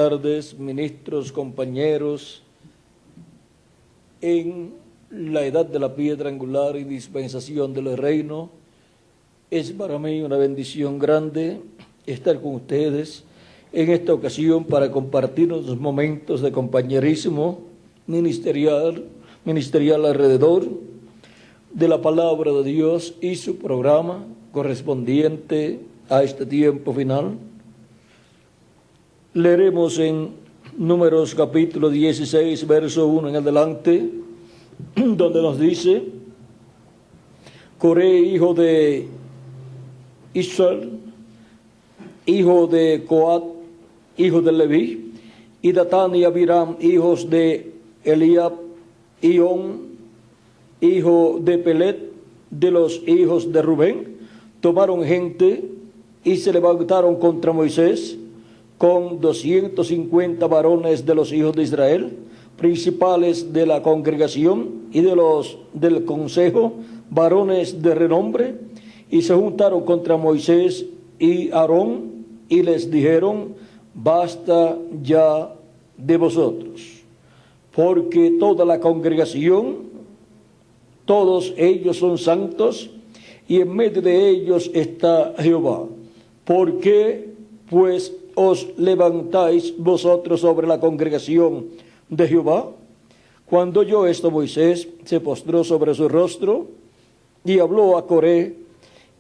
tardes, ministros, compañeros. En la edad de la piedra angular y dispensación del reino, es para mí una bendición grande estar con ustedes en esta ocasión para compartir unos momentos de compañerismo ministerial alrededor de la palabra de Dios y su programa correspondiente a este tiempo final. Leeremos en Números capítulo 16, verso 1 en adelante, donde nos dice: Coré, hijo de Israel, hijo de Coat, hijo de Leví, y Datán y Abiram, hijos de Eliab, y On, hijo de Pelet, de los hijos de Rubén, tomaron gente y se levantaron contra Moisés con 250 varones de los hijos de Israel, principales de la congregación y del consejo, varones de renombre, y se juntaron contra Moisés y Aarón y les dijeron: basta ya de vosotros, porque toda la congregación, todos ellos son santos, y en medio de ellos está Jehová. ¿Por qué pues os levantáis vosotros sobre la congregación de Jehová? Cuando oyó esto, Moisés se postró sobre su rostro y habló a Coré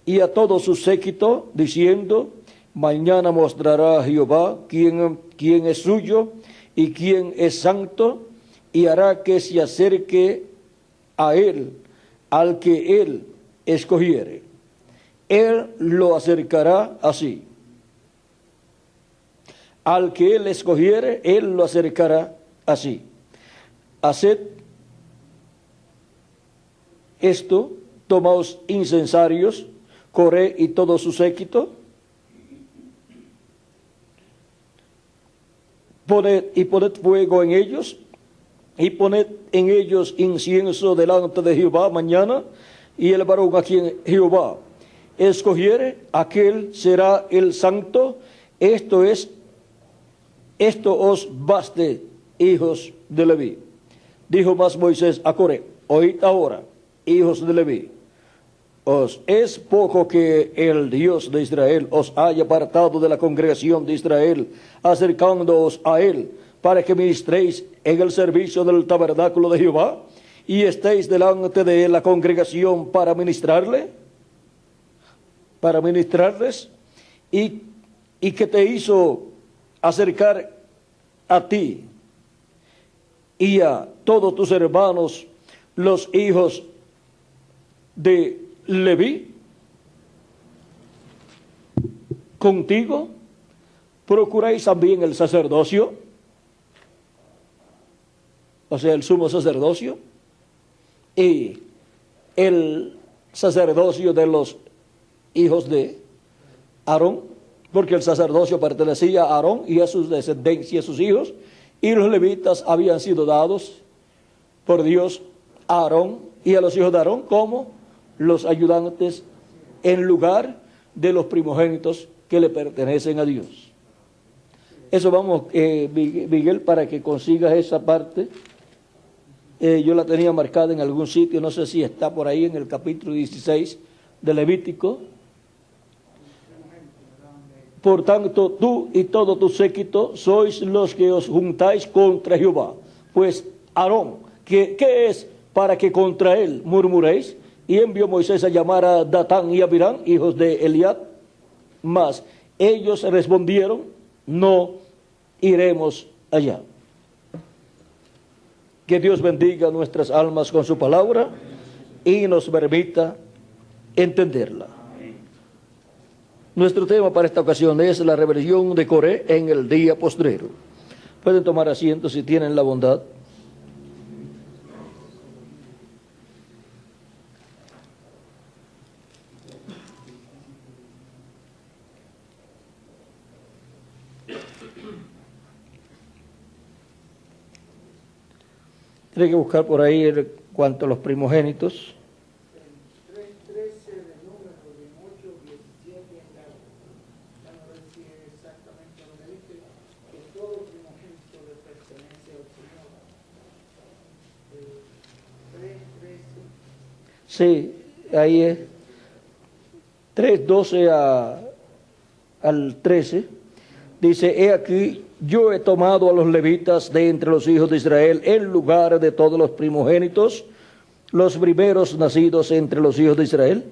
y a todo su séquito, diciendo: mañana mostrará Jehová quién es suyo y quién es santo, y hará que se acerque a él al que él escogiere. Él lo acercará así. Al que él escogiere, él lo acercará así. Haced esto, tomaos incensarios, Coré y todo su séquito, poned fuego en ellos, y poned en ellos incienso delante de Jehová mañana, y el varón a quien Jehová escogiere, aquel será el santo. Esto os baste, hijos de Leví. Dijo más Moisés a Coré: oíd ahora, hijos de Leví, os es poco que el Dios de Israel os haya apartado de la congregación de Israel, acercándoos a él, para que ministréis en el servicio del tabernáculo de Jehová, y estéis delante de la congregación para ministrarles, y que te hizo acercar a ti y a todos tus hermanos, los hijos de Leví, contigo. Procuráis también el sacerdocio, o sea, el sumo sacerdocio, y el sacerdocio de los hijos de Aarón, porque el sacerdocio pertenecía a Aarón y a sus descendencias, sus hijos, y los levitas habían sido dados por Dios a Aarón y a los hijos de Aarón como los ayudantes en lugar de los primogénitos que le pertenecen a Dios. Eso vamos, Miguel, para que consigas esa parte. Yo la tenía marcada en algún sitio, no sé si está por ahí en el capítulo 16 de Levítico. Por tanto, tú y todo tu séquito sois los que os juntáis contra Jehová. Pues Aarón, ¿qué es para que contra él murmuréis? Y envió Moisés a llamar a Datán y Abiram, hijos de Eliab. Mas ellos respondieron: no iremos allá. Que Dios bendiga nuestras almas con su palabra y nos permita entenderla. Nuestro tema para esta ocasión es la rebelión de Coré en el día postrero. Pueden tomar asiento si tienen la bondad. Tiene que buscar por ahí cuanto a los primogénitos. Todo Sí, ahí es 3:12 al 13. Dice, he aquí, yo he tomado a los levitas de entre los hijos de Israel en lugar de todos los primogénitos, los primeros nacidos entre los hijos de Israel,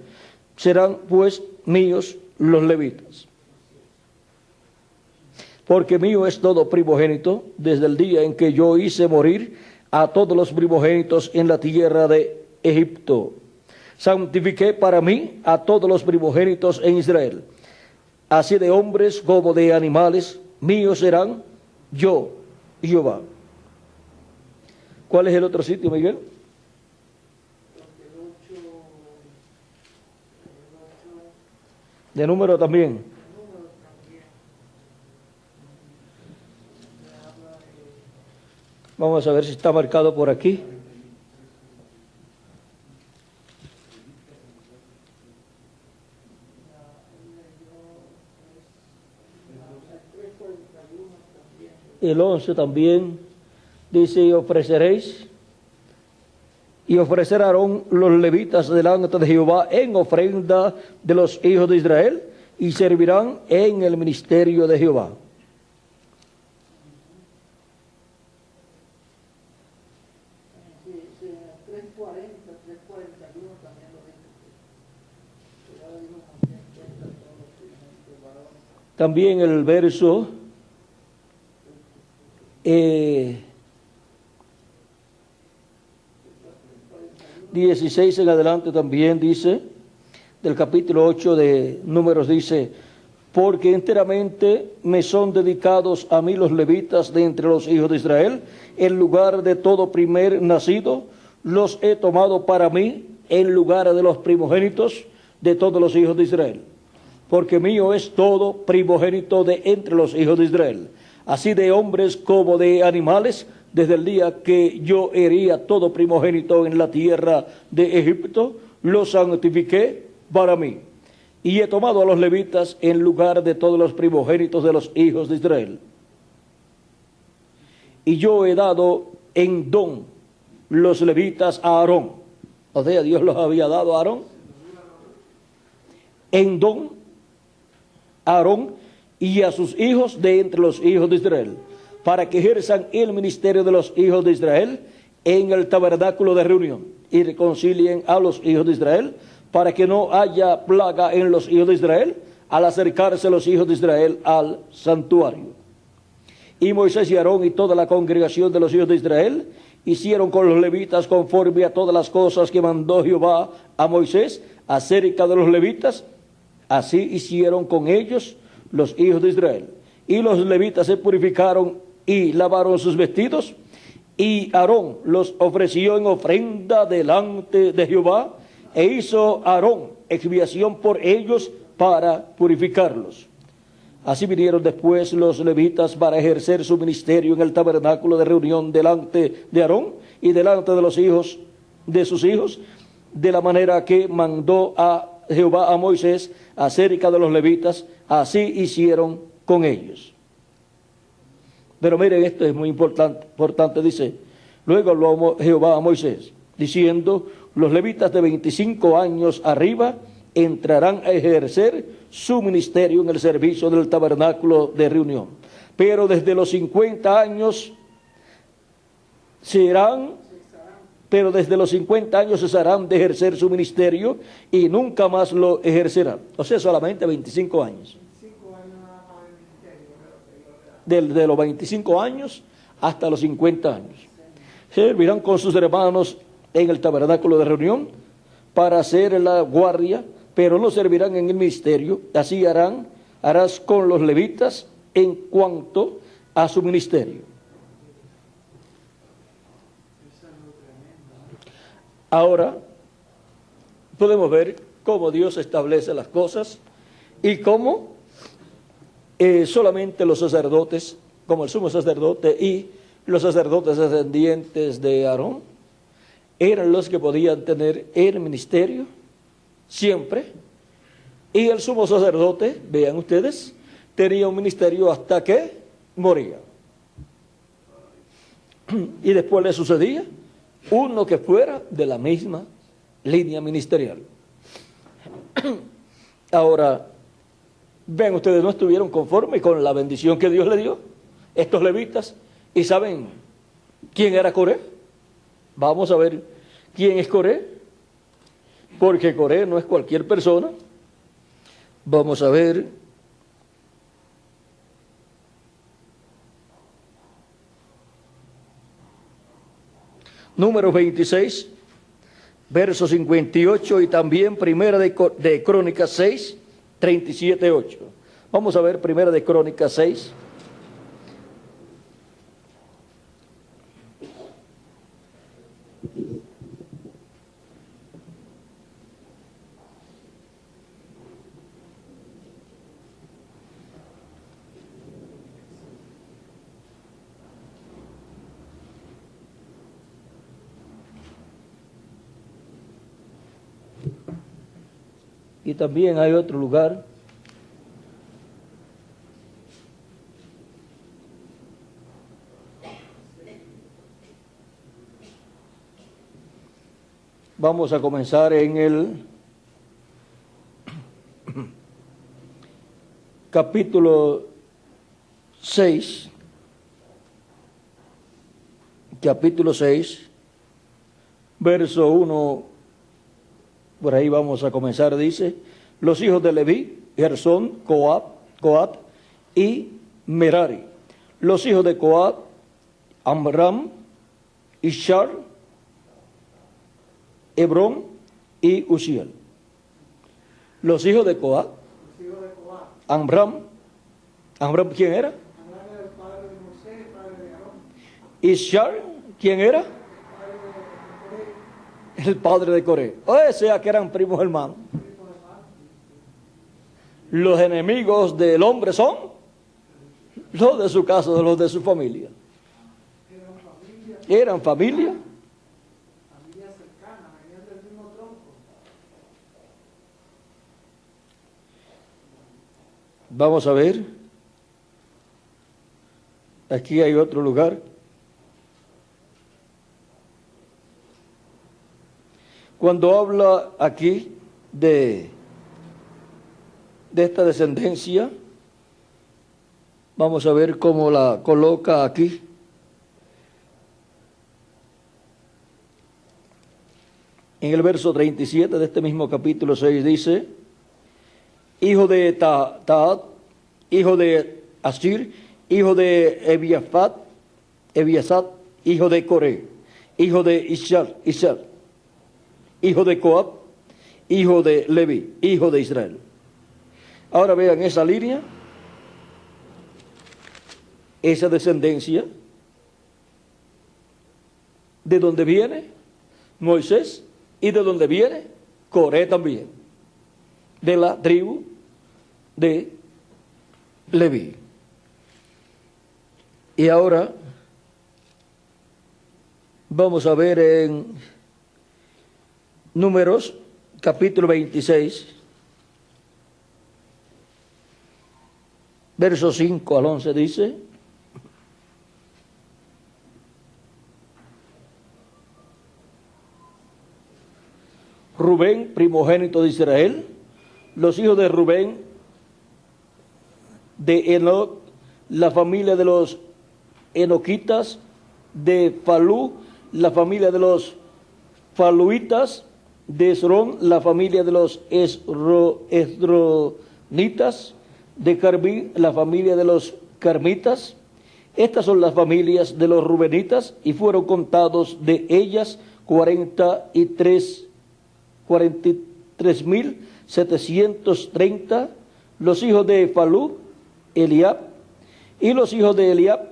serán pues míos los levitas. Porque mío es todo primogénito, desde el día en que yo hice morir a todos los primogénitos en la tierra de Egipto. Santifiqué para mí a todos los primogénitos en Israel. Así de hombres como de animales, míos serán yo, Jehová. ¿Cuál es el otro sitio, Miguel? De número también. Vamos a ver si está marcado por aquí. El 11 también dice, y ofreceréis, y ofrecer a Aarón los levitas delante de Jehová en ofrenda de los hijos de Israel, y servirán en el ministerio de Jehová. También el verso 16 en adelante también dice, del capítulo 8 de Números dice, porque enteramente me son dedicados a mí los levitas de entre los hijos de Israel, en lugar de todo primer nacido, los he tomado para mí en lugar de los primogénitos de todos los hijos de Israel. Porque mío es todo primogénito de entre los hijos de Israel, así de hombres como de animales, desde el día que yo hería todo primogénito en la tierra de Egipto, lo santifiqué para mí. Y he tomado a los levitas en lugar de todos los primogénitos de los hijos de Israel. Y yo he dado en don los levitas a Aarón. O sea, Dios los había dado a Aarón. En don a Aarón y a sus hijos de entre los hijos de Israel, para que ejerzan el ministerio de los hijos de Israel en el tabernáculo de reunión y reconcilien a los hijos de Israel, para que no haya plaga en los hijos de Israel al acercarse los hijos de Israel al santuario. Y Moisés y Aarón y toda la congregación de los hijos de Israel hicieron con los levitas conforme a todas las cosas que mandó Jehová a Moisés acerca de los levitas. Así hicieron con ellos los hijos de Israel. Y los levitas se purificaron y lavaron sus vestidos, y Aarón los ofreció en ofrenda delante de Jehová, e hizo Aarón expiación por ellos para purificarlos. Así vinieron después los levitas para ejercer su ministerio en el tabernáculo de reunión delante de Aarón y delante de los hijos de sus hijos, de la manera que mandó a Jehová a Moisés acerca de los levitas, así hicieron con ellos. Pero miren, esto es muy importante, dice, luego habló Jehová a Moisés, diciendo, los levitas de 25 años arriba entrarán a ejercer su ministerio en el servicio del tabernáculo de reunión. Pero desde los 50 años cesarán de ejercer su ministerio y nunca más lo ejercerán. O sea, solamente 25 años. De los 25 años hasta los 50 años. Servirán con sus hermanos en el tabernáculo de reunión para hacer la guardia, pero no servirán en el ministerio. Así harás con los levitas en cuanto a su ministerio. Ahora podemos ver cómo Dios establece las cosas y cómo solamente los sacerdotes, como el sumo sacerdote y los sacerdotes descendientes de Aarón, eran los que podían tener el ministerio siempre. Y el sumo sacerdote, vean ustedes, tenía un ministerio hasta que moría. Y después le sucedía uno que fuera de la misma línea ministerial. Ahora, ven, ustedes no estuvieron conformes con la bendición que Dios le dio, estos levitas, y saben quién era Coré. Vamos a ver quién es Coré, porque Coré no es cualquier persona. Vamos a ver. Número 26, verso 58, y también Primera de Crónicas 6, 37, 8. Vamos a ver Primera de Crónicas 6. Y también hay otro lugar. Vamos a comenzar en el capítulo 6. Capítulo 6, verso 1. Por ahí vamos a comenzar. Dice: los hijos de Leví, Gersón, Coat y Merari. Los hijos de Coat, Amram, Ishar, Hebrón y Uziel. Los hijos de Coat, Amram. ¿Amram quién era? Amram era el padre de Moisés, el padre de Aarón. Ishar, ¿quién era? El padre de Coré. O sea que eran primos hermanos. Los enemigos del hombre son los de su casa, los de su familia. Eran familia. Familia cercana, venían del mismo tronco. Vamos a ver. Aquí hay otro lugar. Cuando habla aquí de esta descendencia, vamos a ver cómo la coloca aquí. En el verso 37 de este mismo capítulo 6 dice: hijo de Taat, hijo de Asir, hijo de Ebiasat, hijo de Coré, hijo de Ishar, hijo de Coat, hijo de Leví, hijo de Israel. Ahora vean esa línea, esa descendencia, de donde viene Moisés y de donde viene Coré también, de la tribu de Leví. Y ahora vamos a ver en Números, capítulo 26, versos 5 al 11 dice: Rubén, primogénito de Israel, los hijos de Rubén, de Enoc, la familia de los enoquitas, de Falú, la familia de los faluitas, de Esrón, la familia de los esronitas, de Carmí, la familia de los carmitas. Estas son las familias de los rubenitas, y fueron contados de ellas 43,730. Los hijos de Falú, Eliab, y los hijos de Eliab,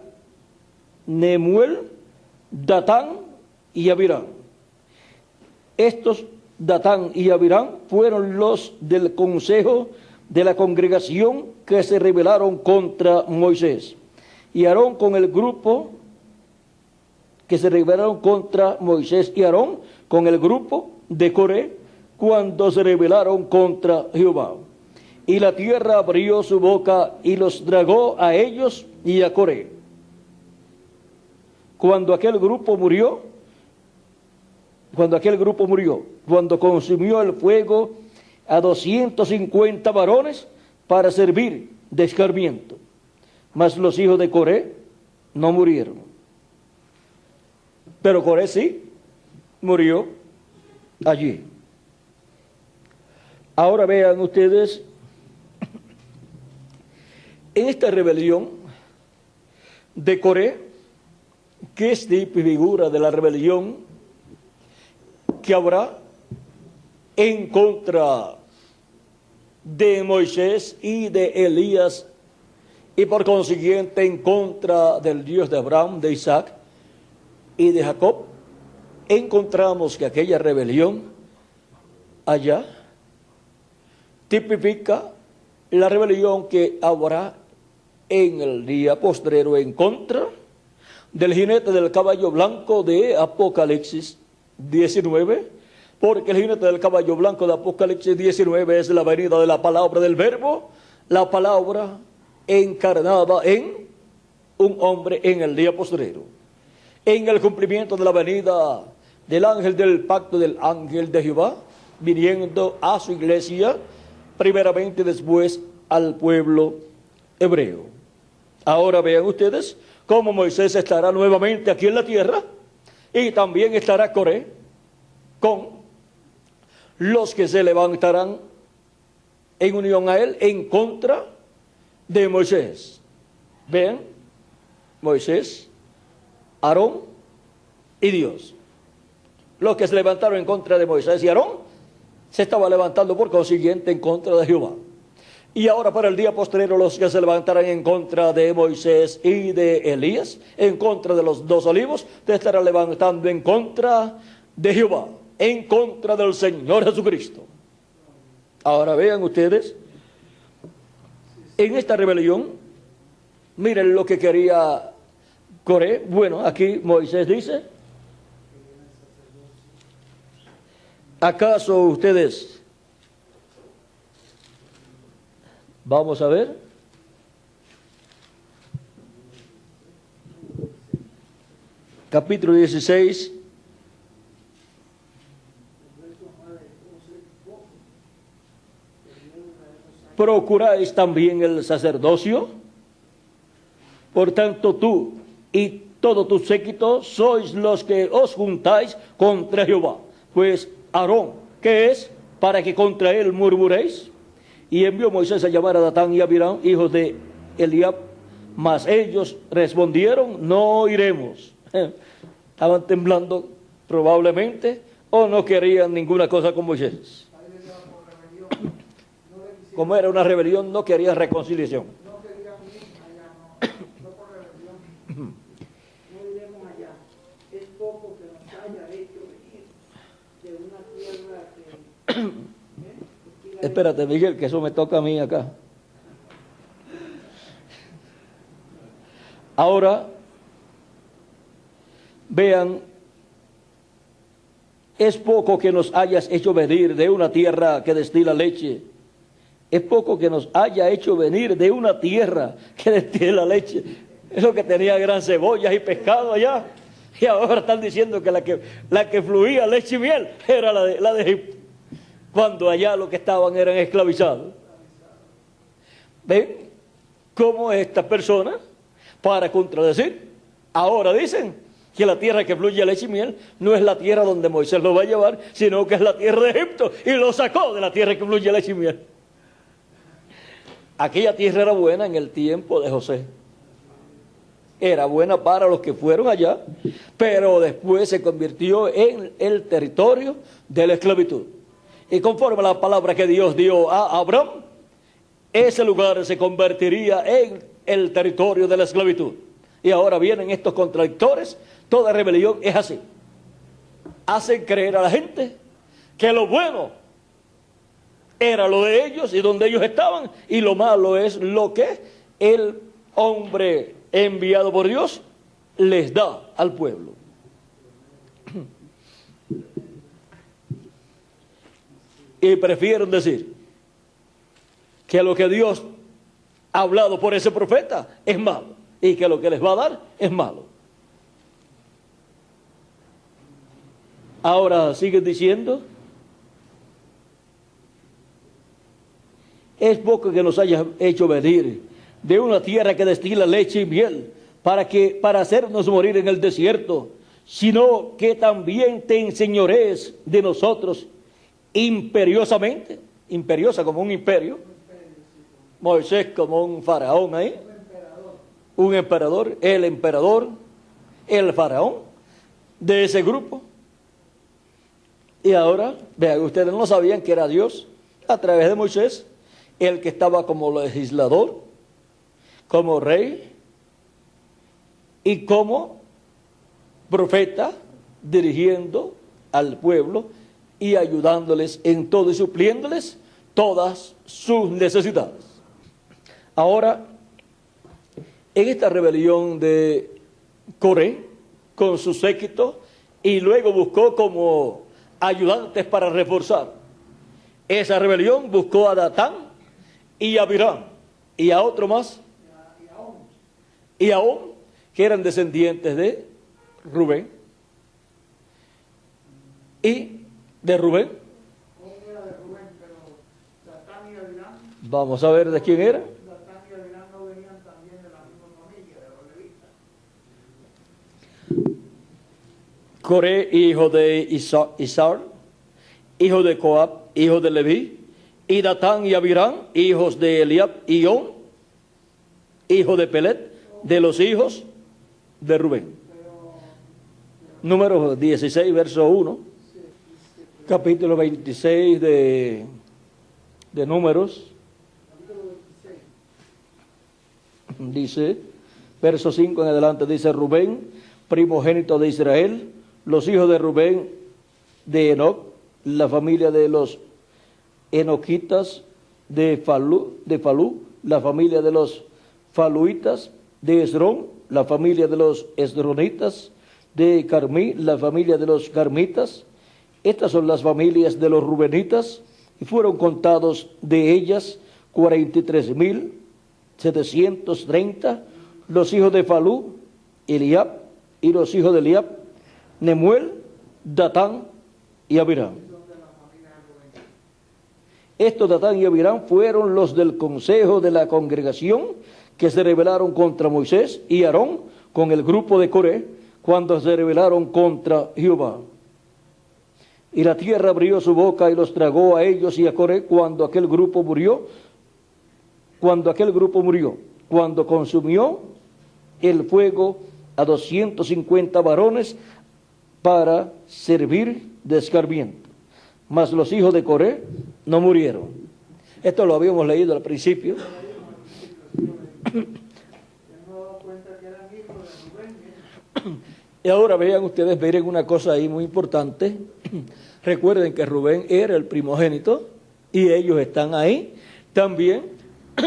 Nemuel, Datán y Abirán. Estos Datán y Abirán fueron los del consejo de la congregación que se rebelaron contra Moisés. Y Aarón con el grupo que se rebelaron contra Moisés, y Aarón con el grupo de Coré, cuando se rebelaron contra Jehová. Y la tierra abrió su boca y los tragó a ellos y a Coré. Cuando aquel grupo murió, cuando aquel grupo murió, cuando consumió el fuego a 250 varones para servir de escarmiento. Mas los hijos de Coré no murieron. Pero Coré sí murió allí. Ahora vean ustedes, en esta rebelión de Coré, que es tipo y figura de la rebelión que habrá en contra de Moisés y de Elías, y por consiguiente en contra del Dios de Abraham, de Isaac y de Jacob, encontramos que aquella rebelión allá tipifica la rebelión que habrá en el día postrero en contra del jinete del caballo blanco de Apocalipsis 19, porque el jinete del caballo blanco de Apocalipsis 19 es la venida de la palabra del verbo, la palabra encarnada en un hombre en el día postrero, en el cumplimiento de la venida del ángel del pacto, del ángel de Jehová, viniendo a su iglesia, primeramente, después al pueblo hebreo. Ahora vean ustedes cómo Moisés estará nuevamente aquí en la tierra, y también estará Coré con los que se levantarán en unión a él en contra de Moisés. Vean, Moisés, Aarón y Dios. Los que se levantaron en contra de Moisés y Aarón se estaban levantando por consiguiente en contra de Jehová. Y ahora para el día postrero los que se levantarán en contra de Moisés y de Elías, en contra de los dos olivos, te estarán levantando en contra de Jehová, en contra del Señor Jesucristo. Ahora vean ustedes, en esta rebelión, miren lo que quería Coré. Bueno, aquí Moisés dice, ¿acaso ustedes, vamos a ver, capítulo 16, procuráis también el sacerdocio? Por tanto tú y todo tu séquito sois los que os juntáis contra Jehová. Pues Aarón, ¿qué es? Para que contra él murmuréis. Y envió Moisés a llamar a Datán y Abiram, hijos de Eliab, mas ellos respondieron, no iremos. Estaban temblando probablemente, o no querían ninguna cosa con Moisés. Como era una rebelión, no querían reconciliación. No querían ir allá, no por rebelión. No iremos allá. Es poco que nos haya hecho venir de una tierra que... Espérate, Miguel, que eso me toca a mí acá. Ahora, vean, es poco que nos hayas hecho venir de una tierra que destila leche. Es poco que nos haya hecho venir de una tierra que destila leche. Es lo que tenía gran cebollas y pescado allá. Y ahora están diciendo que la que fluía leche y miel era la de Egipto, cuando allá lo que estaban eran esclavizados. ¿Ven cómo estas personas, para contradecir, ahora dicen que la tierra que fluye leche y miel no es la tierra donde Moisés lo va a llevar, sino que es la tierra de Egipto, y lo sacó de la tierra que fluye leche y miel? Aquella tierra era buena en el tiempo de José. Era buena para los que fueron allá, pero después se convirtió en el territorio de la esclavitud. Y conforme a la palabra que Dios dio a Abraham, ese lugar se convertiría en el territorio de la esclavitud. Y ahora vienen estos contradictores. Toda rebelión es así. Hacen creer a la gente que lo bueno era lo de ellos y donde ellos estaban, y lo malo es lo que el hombre enviado por Dios les da al pueblo. Y prefieren decir que lo que Dios ha hablado por ese profeta es malo, y que lo que les va a dar es malo. Ahora siguen diciendo, es poco que nos haya hecho venir de una tierra que destila leche y miel, para hacernos morir en el desierto, sino que también te enseñorees de nosotros imperiosamente, imperiosa como un imperio, Moisés como un faraón ahí, un emperador, el faraón de ese grupo. Y ahora, vean, ustedes no sabían que era Dios a través de Moisés, el que estaba como legislador, como rey y como profeta, dirigiendo al pueblo y ayudándoles en todo y supliéndoles todas sus necesidades. Ahora, en esta rebelión de Coré, con su séquito, y luego buscó como ayudantes para reforzar esa rebelión, buscó a Datán y a Abiram, y a otro más, y a On, que eran descendientes de Rubén, y de Rubén. Vamos a ver de quién era. Coré, hijo de Isar, hijo de Coab, hijo de Leví, y Datán y Abiram, hijos de Eliab y On, hijo de Pelet, de los hijos de Rubén. Número 16, verso 1, capítulo 26 de Números, dice, verso 5 en adelante, dice: Rubén, primogénito de Israel, los hijos de Rubén, de Enoc, la familia de los enoquitas, de Falú, la familia de los faluitas, de Esrón, la familia de los esronitas, de Carmí, la familia de los carmitas. Estas son las familias de los rubenitas, y fueron contados de ellas 43,730, los hijos de Falú, Eliab, y los hijos de Eliab, Nemuel, Datán y Abiram. Estos Datán y Abiram fueron los del consejo de la congregación que se rebelaron contra Moisés y Aarón con el grupo de Coré cuando se rebelaron contra Jehová. Y la tierra abrió su boca y los tragó a ellos y a Coré cuando aquel grupo murió, cuando consumió el fuego a 250 varones para servir de escarmiento. Mas los hijos de Coré no murieron. Esto lo habíamos leído al principio. Y ahora vean ustedes, miren una cosa ahí muy importante. Recuerden que Rubén era el primogénito y ellos están ahí también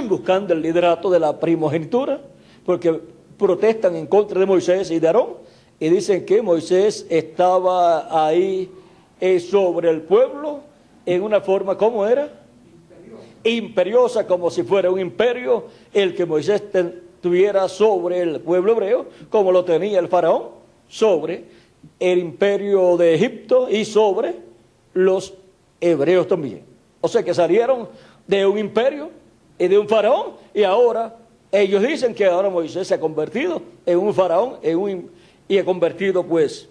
buscando el liderato de la primogenitura, porque protestan en contra de Moisés y de Aarón y dicen que Moisés estaba ahí sobre el pueblo en una forma, ¿cómo era? Imperiosa, como si fuera un imperio el que Moisés tuviera sobre el pueblo hebreo, como lo tenía el faraón sobre el imperio de Egipto y sobre los hebreos también. O sea que salieron de un imperio y de un faraón, y ahora ellos dicen que ahora Moisés se ha convertido en un faraón y ha convertido pues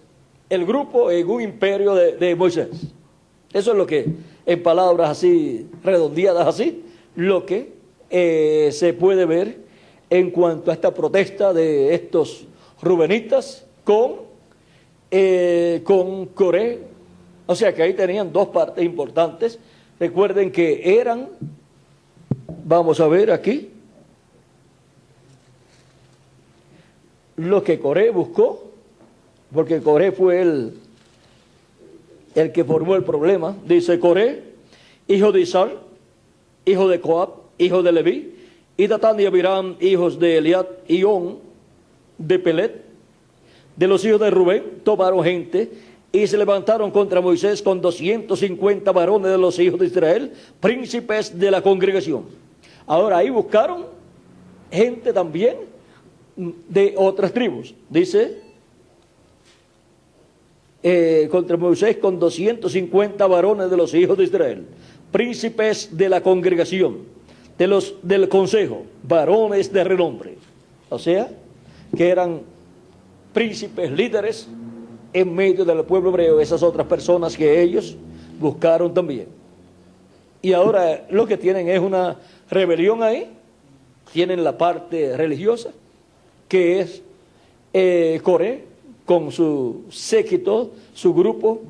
el grupo en un imperio de Moisés. Eso es lo que, en palabras así, redondeadas así, lo que se puede ver en cuanto a esta protesta de estos rubenitas con Coré. O sea que ahí tenían dos partes importantes. Recuerden que eran, vamos a ver aquí, lo que Coré buscó, porque Coré fue el que formó el problema. Dice: Coré, hijo de Isar, hijo de Coab, hijo de Leví, y Datán y Abiram, hijos de Eliab y On, de Pelet, de los hijos de Rubén, tomaron gente y se levantaron contra Moisés con 250 varones de los hijos de Israel, príncipes de la congregación. Ahora ahí buscaron gente también de otras tribus. Dice: contra Moisés con 250 varones de los hijos de Israel, príncipes de la congregación, del consejo, varones de renombre. O sea, que eran príncipes, líderes en medio del pueblo hebreo, esas otras personas que ellos buscaron también. Y ahora lo que tienen es una rebelión ahí, tienen la parte religiosa, que es Coré, con su séquito, su grupo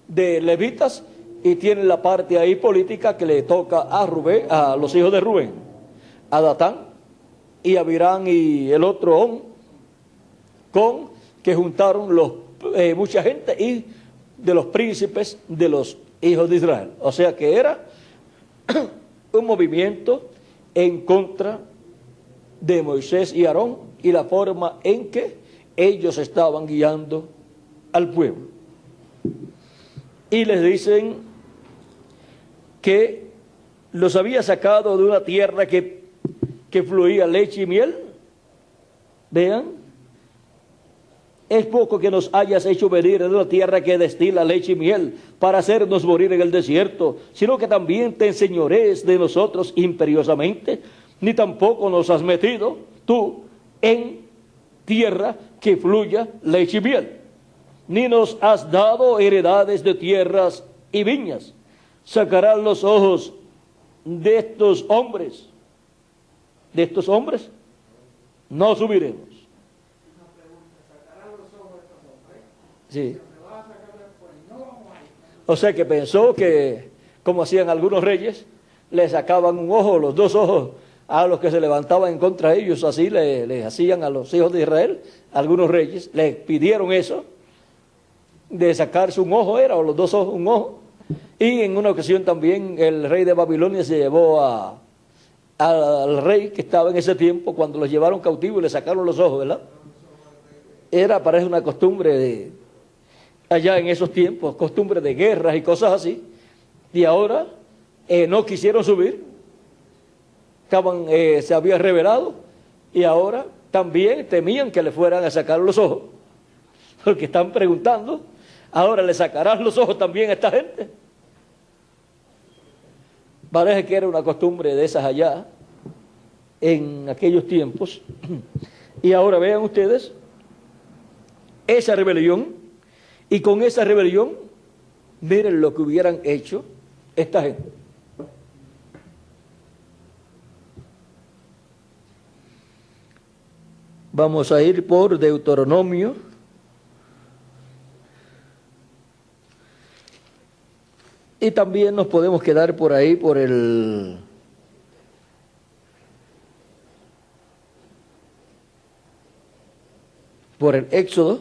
de levitas, y tienen la parte ahí política que le toca a Rubén, a los hijos de Rubén, a Datán y a Abirán y el otro On, que juntaron mucha gente y de los príncipes de los hijos de Israel. O sea que era un movimiento en contra de Moisés y Aarón y la forma en que ellos estaban guiando al pueblo. Y les dicen que los había sacado de una tierra que fluía leche y miel. Vean, es poco que nos hayas hecho venir de una tierra que destila leche y miel para hacernos morir en el desierto, sino que también te enseñorees de nosotros imperiosamente, ni tampoco nos has metido tú en tierra que fluya leche y miel, ni nos has dado heredades de tierras y viñas. Sacarán los ojos de estos hombres, no subiremos. Sí. O sea que pensó que, como hacían algunos reyes, le sacaban un ojo, los dos ojos, a los que se levantaban en contra de ellos. Así le hacían a los hijos de Israel, algunos reyes, les pidieron eso, de sacarse un ojo, o los dos ojos, un ojo. Y en una ocasión también el rey de Babilonia se llevó al rey que estaba en ese tiempo, cuando los llevaron cautivos y le sacaron los ojos, ¿verdad? Parece una costumbre allá en esos tiempos, costumbre de guerras y cosas así. Y ahora no quisieron subir, se había revelado, y ahora también temían que le fueran a sacar los ojos, porque están preguntando, ahora le sacarás los ojos también a esta gente. Parece que era una costumbre de esas allá en aquellos tiempos. Y ahora vean ustedes esa rebelión, y con esa rebelión miren lo que hubieran hecho esta gente. Vamos a ir por Deuteronomio. Y también nos podemos quedar por ahí, por el Éxodo.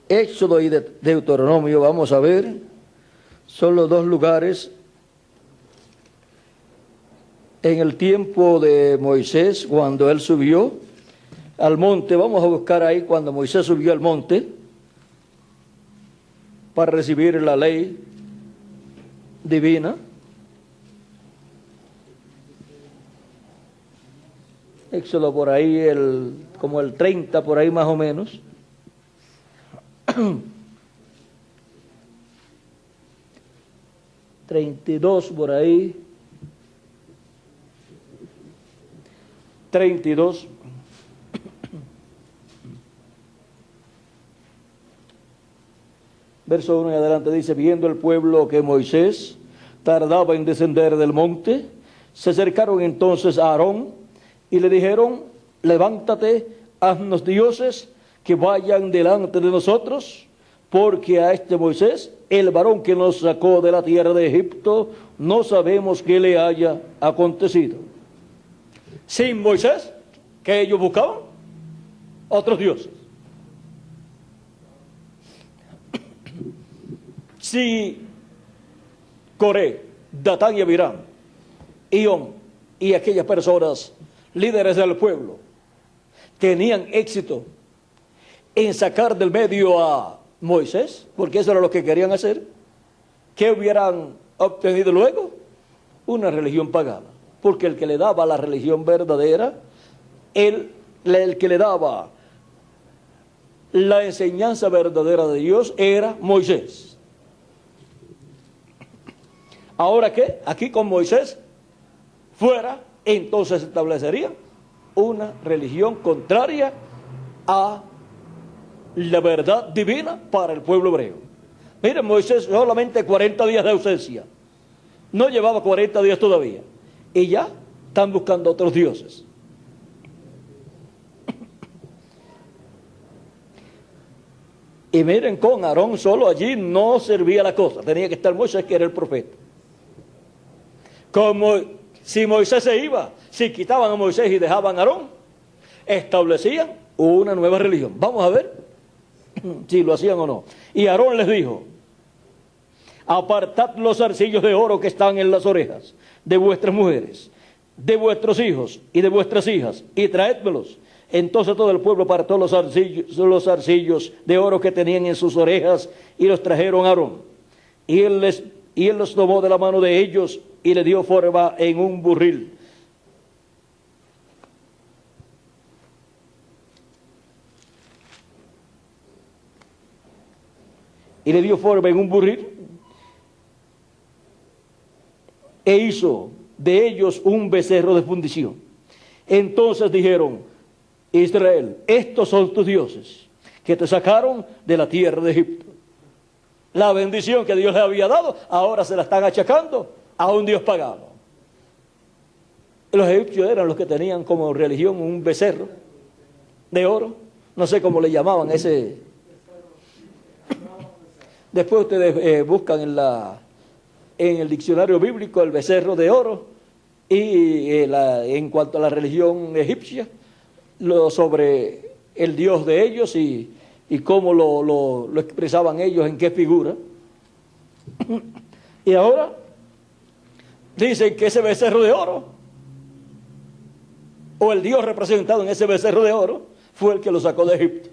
Éxodo y Deuteronomio, vamos a ver, son los dos lugares. En el tiempo de Moisés, cuando él subió al monte, vamos a buscar ahí cuando Moisés subió al monte para recibir la ley divina. Éxodo por ahí, como el 30, por ahí más o menos. 32 por ahí. 32. Verso 1 y adelante dice: viendo el pueblo que Moisés tardaba en descender del monte, se acercaron entonces a Aarón y le dijeron: levántate, haznos dioses que vayan delante de nosotros, porque a este Moisés, el varón que nos sacó de la tierra de Egipto, no sabemos qué le haya acontecido. Sin Moisés, que ellos buscaban otros dioses. Si Coré, Datán y Abirán, Ión y aquellas personas, líderes del pueblo, tenían éxito en sacar del medio a Moisés, porque eso era lo que querían hacer, ¿qué hubieran obtenido luego? Una religión pagana. Porque el que le daba la religión verdadera, el que le daba la enseñanza verdadera de Dios era Moisés. Ahora que aquí con Moisés fuera, entonces se establecería una religión contraria a la verdad divina para el pueblo hebreo. Miren, Moisés solamente 40 días de ausencia, no llevaba 40 días todavía, y ya están buscando otros dioses. Y miren, con Aarón solo allí no servía la cosa, tenía que estar Moisés, que era el profeta. Como si Moisés se iba, si quitaban a Moisés y dejaban a Aarón, establecían una nueva religión. Vamos a ver si lo hacían o no. Y Aarón les dijo: apartad los zarcillos de oro que están en las orejas de vuestras mujeres, de vuestros hijos y de vuestras hijas, y traédmelos. Entonces todo el pueblo apartó los zarcillos de oro que tenían en sus orejas y los trajeron a Aarón. Y él los tomó de la mano de ellos y le dio forma en un burril. Y le dio forma en un burril e hizo de ellos un becerro de fundición. Entonces dijeron: Israel, estos son tus dioses que te sacaron de la tierra de Egipto. La bendición que Dios les había dado, ahora se la están achacando a un dios pagano. Los egipcios eran los que tenían como religión un becerro de oro, no sé cómo le llamaban ese. Después ustedes buscan en el diccionario bíblico el becerro de oro, y en cuanto a la religión egipcia, sobre el dios de ellos y cómo lo expresaban ellos, en qué figura. Y ahora dicen que ese becerro de oro, o el dios representado en ese becerro de oro, fue el que lo sacó de Egipto.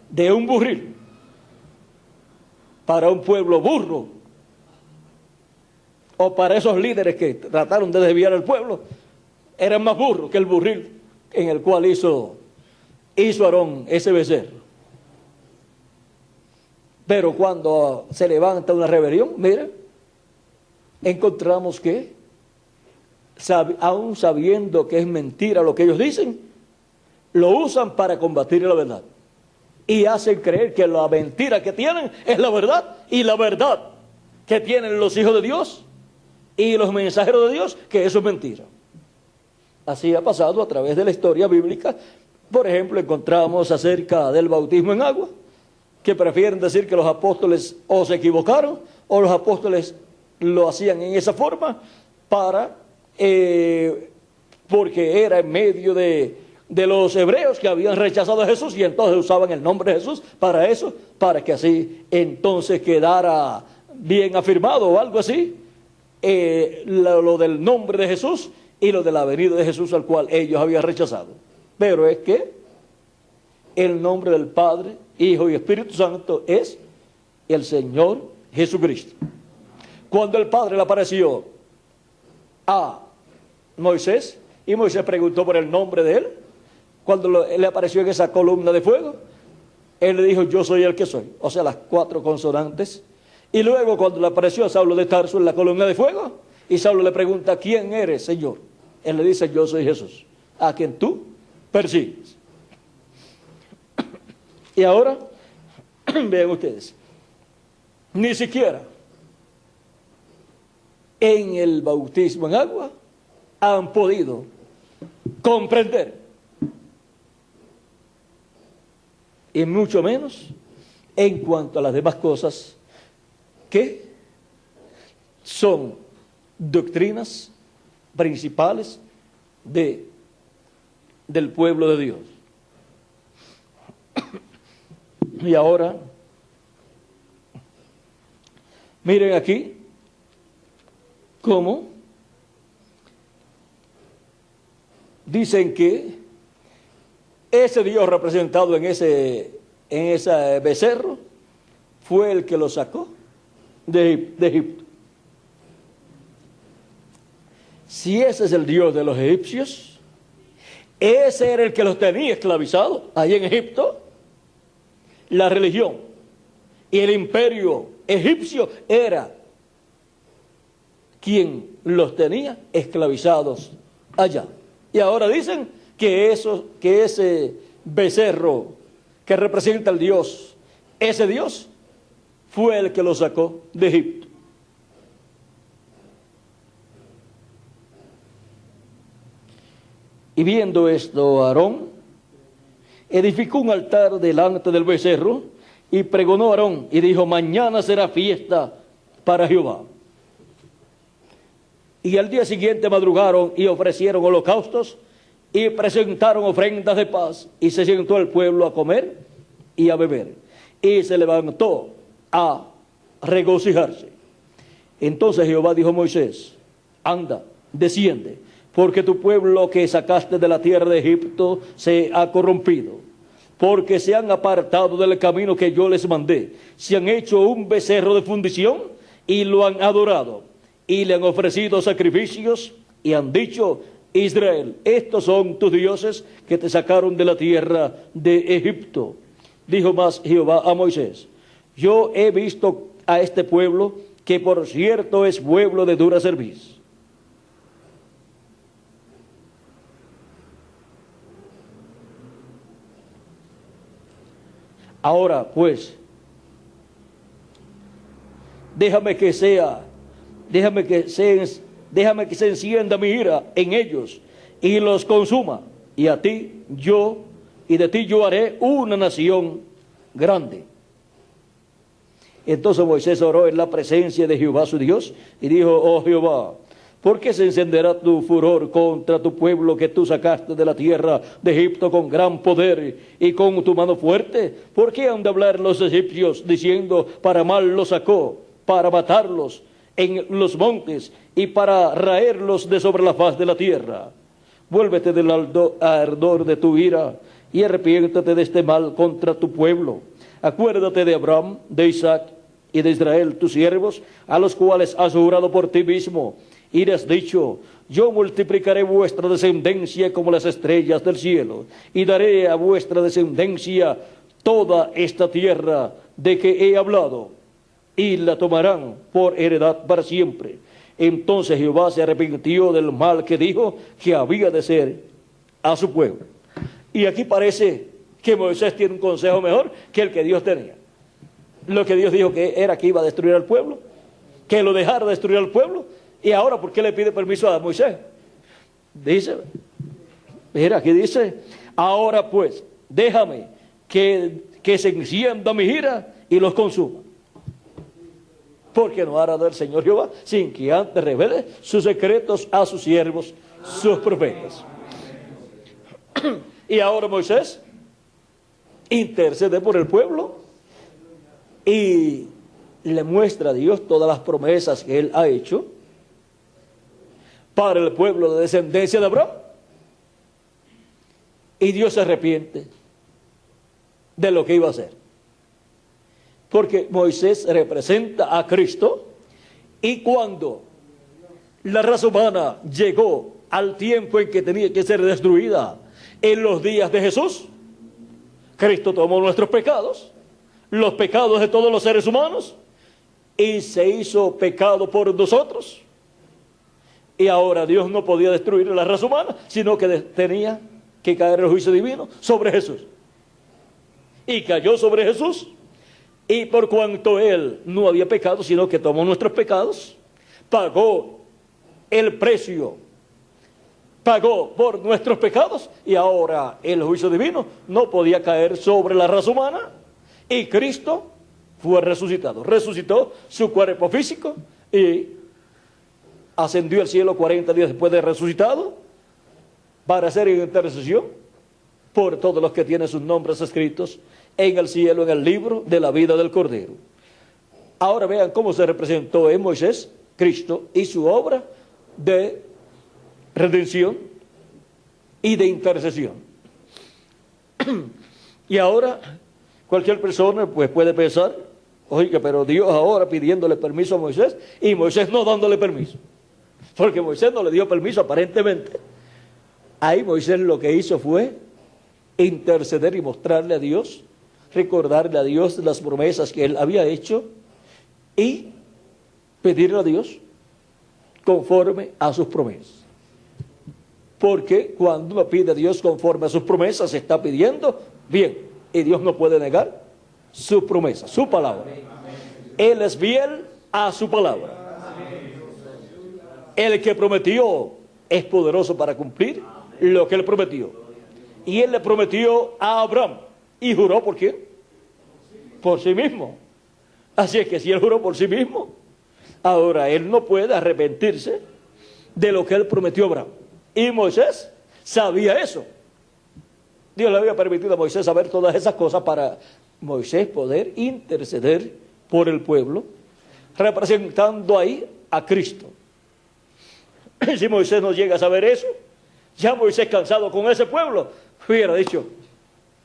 De un burril para un pueblo burro, o para esos líderes que trataron de desviar al pueblo, eran más burros que el burril en el cual hizo Aarón ese becerro. Pero cuando se levanta una rebelión, miren, encontramos que, aún sabiendo que es mentira lo que ellos dicen, lo usan para combatir la verdad. Y hacen creer que la mentira que tienen es la verdad, y la verdad que tienen los hijos de Dios y los mensajeros de Dios, que eso es mentira. Así ha pasado a través de la historia bíblica. Por ejemplo, encontramos acerca del bautismo en agua, que prefieren decir que los apóstoles o se equivocaron, o los apóstoles lo hacían en esa forma porque era en medio de los hebreos que habían rechazado a Jesús, y entonces usaban el nombre de Jesús para eso, para que así entonces quedara bien afirmado o algo así, lo del nombre de Jesús y lo de la venida de Jesús, al cual ellos habían rechazado. Pero es que el nombre del Padre, Hijo y Espíritu Santo es el Señor Jesucristo. Cuando el Padre le apareció a Moisés, y Moisés preguntó por el nombre de él, cuando le apareció en esa columna de fuego, él le dijo: yo soy el que soy, o sea, las 4 consonantes. Y luego cuando le apareció a Saulo de Tarso en la columna de fuego, y Saulo le pregunta: ¿quién eres, Señor? Él le dice: yo soy Jesús, a quien tú persigues. Y ahora, vean ustedes, ni siquiera en el bautismo en agua han podido comprender, y mucho menos en cuanto a las demás cosas que son doctrinas principales del pueblo de Dios. Y ahora, miren aquí cómo dicen que ese Dios representado en ese becerro fue el que lo sacó de Egipto. Si ese es el Dios de los egipcios, Ese era el que los tenía esclavizados allí en Egipto. La religión y el imperio egipcio era quien los tenía esclavizados allá. Y ahora dicen que ese becerro que representa al Dios, ese Dios fue el que los sacó de Egipto. Y viendo esto, Aarón edificó un altar delante del becerro y pregonó a Aarón y dijo: mañana será fiesta para Jehová. Y al día siguiente madrugaron y ofrecieron holocaustos y presentaron ofrendas de paz, y se sentó el pueblo a comer y a beber, y se levantó a regocijarse. Entonces Jehová dijo a Moisés: anda, desciende, porque tu pueblo que sacaste de la tierra de Egipto se ha corrompido, porque se han apartado del camino que yo les mandé, se han hecho un becerro de fundición y lo han adorado, y le han ofrecido sacrificios, y han dicho: Israel, estos son tus dioses que te sacaron de la tierra de Egipto. Dijo más Jehová a Moisés: yo he visto a este pueblo, que por cierto es pueblo de dura cerviz. Ahora pues, déjame que se encienda mi ira en ellos y los consuma, y de ti yo haré una nación grande. Entonces Moisés oró en la presencia de Jehová su Dios y dijo: oh Jehová, ¿por qué se encenderá tu furor contra tu pueblo que tú sacaste de la tierra de Egipto con gran poder y con tu mano fuerte? ¿Por qué han de hablar los egipcios diciendo: para mal los sacó, para matarlos en los montes y para raerlos de sobre la faz de la tierra? Vuélvete del ardor de tu ira y arrepiéntate de este mal contra tu pueblo. Acuérdate de Abraham, de Isaac y de Israel, tus siervos, a los cuales has jurado por ti mismo, y les has dicho: yo multiplicaré vuestra descendencia como las estrellas del cielo, y daré a vuestra descendencia toda esta tierra de que he hablado, y la tomarán por heredad para siempre. Entonces Jehová se arrepintió del mal que dijo que había de ser a su pueblo. Y aquí parece que Moisés tiene un consejo mejor que el que Dios tenía. Lo que Dios dijo que era que iba a destruir al pueblo, que lo dejara destruir al pueblo. Y ahora, ¿por qué le pide permiso a Moisés? Dice, mira, aquí dice: ahora pues, déjame que se encienda mi ira y los consuma. Porque no hará del Señor Jehová sin que antes revele sus secretos a sus siervos, sus profetas. Y ahora Moisés intercede por el pueblo y le muestra a Dios todas las promesas que él ha hecho para el pueblo de descendencia de Abraham. Y Dios se arrepiente de lo que iba a hacer, porque Moisés representa a Cristo. Y cuando la raza humana llegó al tiempo en que tenía que ser destruida, en los días de Jesús, Cristo tomó nuestros pecados, los pecados de todos los seres humanos, y se hizo pecado por nosotros. Y ahora Dios no podía destruir la raza humana, sino que tenía que caer el juicio divino sobre Jesús. Y cayó sobre Jesús. Y por cuanto Él no había pecado, sino que tomó nuestros pecados, pagó el precio, pagó por nuestros pecados, y ahora el juicio divino no podía caer sobre la raza humana. Y Cristo fue resucitado, resucitó su cuerpo físico y ascendió al cielo 40 días después de resucitado, para hacer intercesión por todos los que tienen sus nombres escritos en el cielo, en el libro de la vida del Cordero. Ahora vean cómo se representó en Moisés Cristo y su obra de redención y de intercesión. Y ahora cualquier persona pues puede pensar: oiga, pero Dios ahora pidiéndole permiso a Moisés y Moisés no dándole permiso, porque Moisés no le dio permiso aparentemente Ahí Moisés lo que hizo fue interceder y mostrarle a Dios, recordarle a Dios las promesas que él había hecho y pedirle a Dios conforme a sus promesas. Porque cuando uno pide a Dios conforme a sus promesas, se está pidiendo bien. Y Dios no puede negar sus promesas, su palabra. Él es fiel a su palabra. El que prometió es poderoso para cumplir lo que él prometió. Y él le prometió a Abraham. ¿Y juró por quién? Por sí mismo. Así es que si él juró por sí mismo, ahora él no puede arrepentirse de lo que él prometió a Abraham. Y Moisés sabía eso. Dios le había permitido a Moisés saber todas esas cosas para Moisés poder interceder por el pueblo, representando ahí a Cristo. Si Moisés no llega a saber eso, ya Moisés, cansado con ese pueblo, hubiera dicho: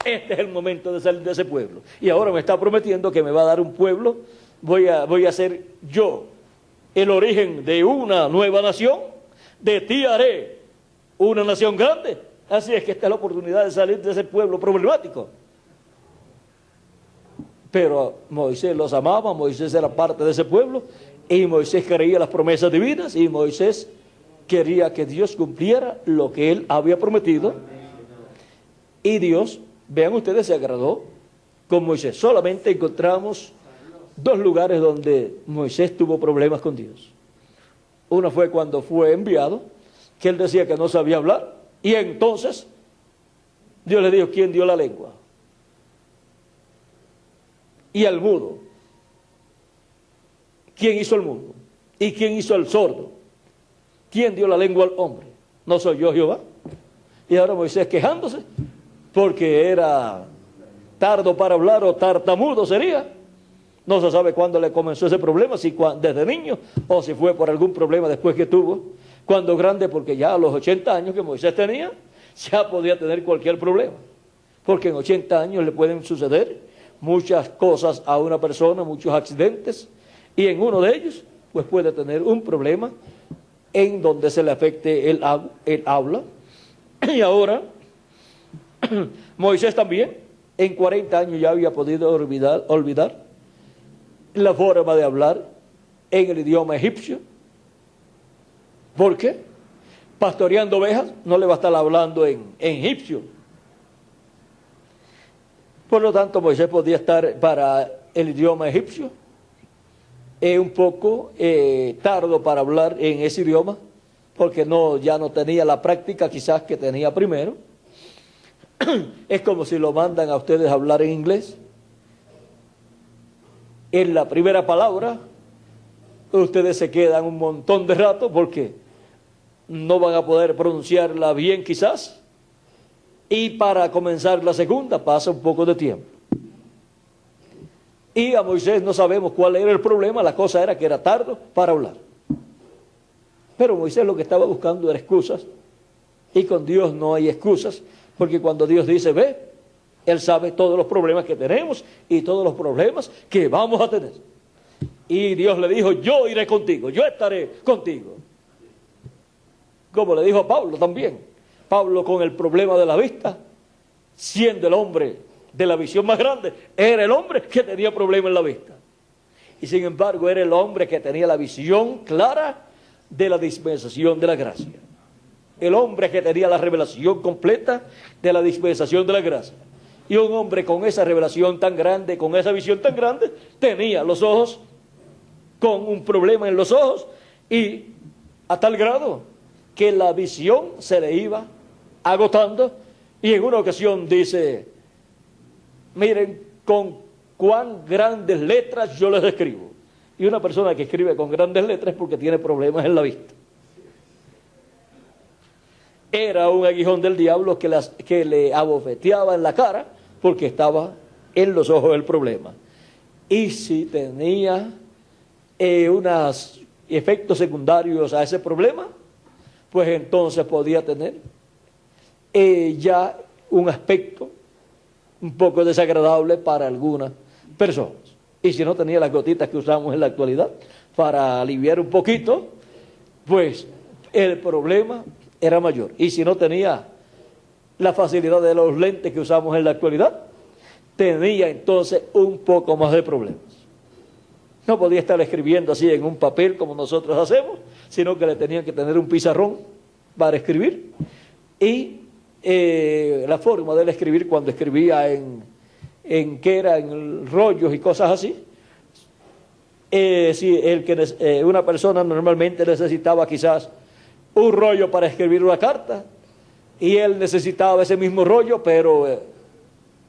este es el momento de salir de ese pueblo. Y ahora me está prometiendo que me va a dar un pueblo, voy a ser yo el origen de una nueva nación, de ti haré una nación grande. Así es que esta es la oportunidad de salir de ese pueblo problemático. Pero Moisés los amaba, Moisés era parte de ese pueblo, y Moisés creía las promesas divinas, y Moisés quería que Dios cumpliera lo que él había prometido. Y Dios, vean ustedes, se agradó con Moisés. Solamente encontramos dos lugares donde Moisés tuvo problemas con Dios. Uno fue cuando fue enviado, que él decía que no sabía hablar, y entonces Dios le dijo: ¿quién dio la lengua? Y al mudo, ¿quién hizo el mudo? ¿Y quién hizo el sordo? ¿Quién dio la lengua al hombre? ¿No soy yo, Jehová? Y ahora Moisés quejándose porque era tardo para hablar, o tartamudo sería. No se sabe cuándo le comenzó ese problema, si desde niño o si fue por algún problema después que tuvo, cuando grande, porque ya a los 80 años que Moisés tenía, ya podía tener cualquier problema. Porque en 80 años le pueden suceder muchas cosas a una persona, muchos accidentes, y en uno de ellos pues puede tener un problema en donde se le afecte el habla. Y ahora Moisés también en 40 años ya había podido olvidar la forma de hablar en el idioma egipcio. ¿Por qué? Pastoreando ovejas no le va a estar hablando en egipcio. Por lo tanto, Moisés podía estar para el idioma egipcio un poco tardo para hablar en ese idioma, porque ya no tenía la práctica quizás que tenía primero. Es como si lo mandan a ustedes a hablar en inglés. En la primera palabra, ustedes se quedan un montón de rato porque no van a poder pronunciarla bien quizás. Y para comenzar la segunda pasa un poco de tiempo. Y a Moisés no sabemos cuál era el problema, la cosa era que era tardo para hablar. Pero Moisés lo que estaba buscando era excusas, y con Dios no hay excusas, porque cuando Dios dice ve, Él sabe todos los problemas que tenemos y todos los problemas que vamos a tener. Y Dios le dijo: yo iré contigo, yo estaré contigo. Como le dijo a Pablo también. Pablo, con el problema de la vista, siendo el hombre de la visión más grande, era el hombre que tenía problema en la vista. Y sin embargo era el hombre que tenía la visión clara de la dispensación de la gracia. El hombre que tenía la revelación completa de la dispensación de la gracia. Y un hombre con esa revelación tan grande, con esa visión tan grande, tenía los ojos con un problema en los ojos, y a tal grado que la visión se le iba agotando. Y en una ocasión dice: miren con cuán grandes letras yo les escribo. Y una persona que escribe con grandes letras es porque tiene problemas en la vista. Era un aguijón del diablo que le abofeteaba en la cara, porque estaba en los ojos el problema. Y si tenía unos efectos secundarios a ese problema, pues entonces podía tener ya un aspecto un poco desagradable para algunas personas. Y si no tenía las gotitas que usamos en la actualidad para aliviar un poquito, pues el problema era mayor. Y si no tenía la facilidad de los lentes que usamos en la actualidad, tenía entonces un poco más de problemas. No podía estar escribiendo así en un papel como nosotros hacemos, sino que le tenían que tener un pizarrón para escribir. Y la forma de él escribir, cuando escribía en rollos y cosas así, si una persona normalmente necesitaba quizás un rollo para escribir una carta, y él necesitaba ese mismo rollo, pero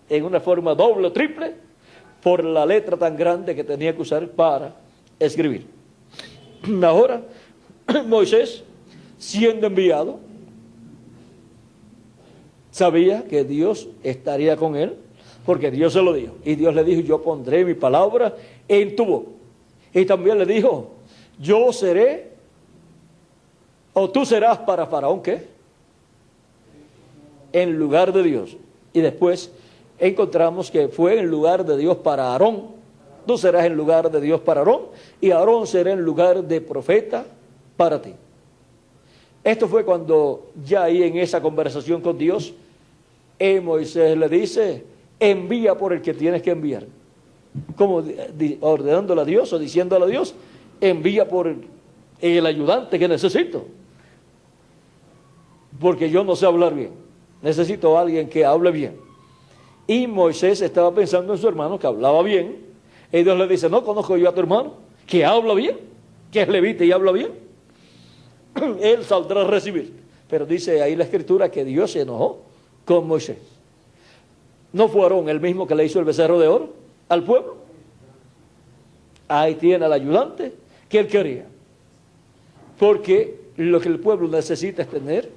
en una forma doble o triple, por la letra tan grande que tenía que usar para escribir. Ahora, Moisés, siendo enviado, sabía que Dios estaría con él, porque Dios se lo dijo. Y Dios le dijo, yo pondré mi palabra en tu boca. Y también le dijo, yo seré, o tú serás para Faraón, ¿qué? En lugar de Dios. Y después encontramos que fue en lugar de Dios para Aarón. Tú serás en lugar de Dios para Aarón, y Aarón será en lugar de profeta para ti. Esto fue cuando ya ahí en esa conversación con Dios, Moisés le dice, envía por el que tienes que enviar. Como ordenándole a Dios o diciéndole a Dios, envía por el ayudante que necesito. Porque yo no sé hablar bien. Necesito a alguien que hable bien. Y Moisés estaba pensando en su hermano que hablaba bien. Y Dios le dice, no conozco yo a tu hermano, que habla bien, que es levita y habla bien. Él saldrá a recibir. Pero dice ahí la escritura que Dios se enojó con Moisés. ¿No fue Aarón el mismo que le hizo el becerro de oro al pueblo? Ahí tiene al ayudante que él quería. Porque lo que el pueblo necesita es tener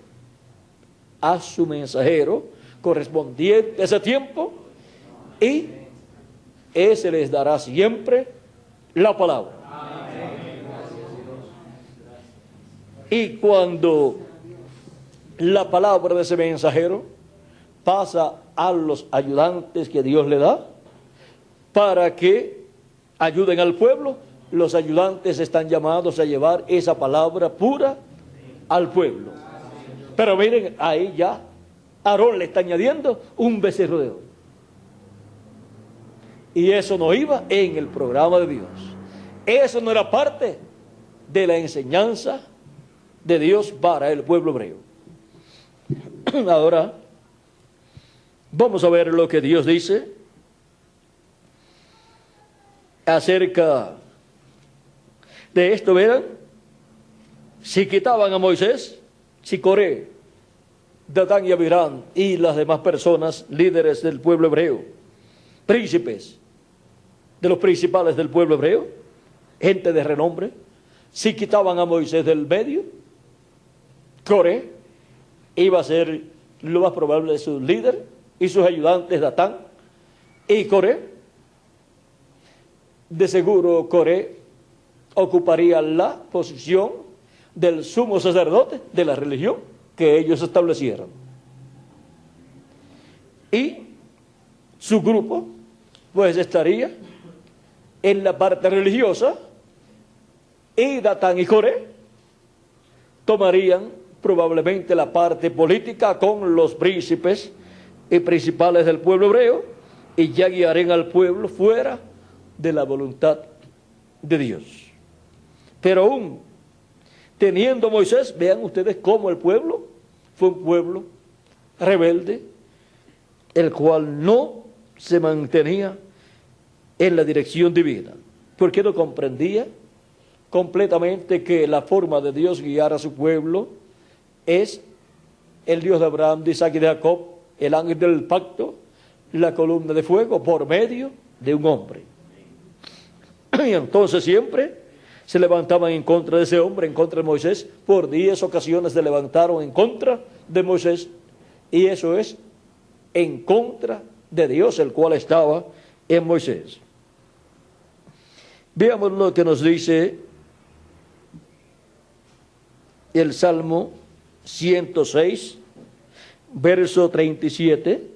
a su mensajero correspondiente a ese tiempo, y ese les dará siempre la palabra. Y cuando la palabra de ese mensajero pasa a los ayudantes que Dios le da para que ayuden al pueblo, los ayudantes están llamados a llevar esa palabra pura al pueblo. Pero miren, ahí ya Aarón le está añadiendo un becerro de oro. Y eso no iba en el programa de Dios. Eso no era parte de la enseñanza de Dios para el pueblo hebreo. Ahora, vamos a ver lo que Dios dice acerca de esto. Verán, si quitaban a Moisés, si Coré, Datán y Abiram y las demás personas, líderes del pueblo hebreo, príncipes de los principales del pueblo hebreo, gente de renombre, si quitaban a Moisés del medio, Coré iba a ser lo más probable su líder y sus ayudantes Datán y Coré. De seguro Coré ocuparía la posición del sumo sacerdote de la religión que ellos establecieron. Y su grupo pues estaría en la parte religiosa, y Datán y Coré tomarían probablemente la parte política con los príncipes y principales del pueblo hebreo, y ya guiarían al pueblo fuera de la voluntad de Dios. Pero aún teniendo Moisés, vean ustedes cómo el pueblo fue un pueblo rebelde, el cual no se mantenía en la dirección divina, porque no comprendía completamente que la forma de Dios guiar a su pueblo es el Dios de Abraham, de Isaac y de Jacob, el ángel del pacto, la columna de fuego por medio de un hombre. Y entonces siempre se levantaban en contra de ese hombre, en contra de Moisés. Por 10 ocasiones se levantaron en contra de Moisés, y eso es en contra de Dios, el cual estaba en Moisés. Veamos lo que nos dice el Salmo 106, verso 37.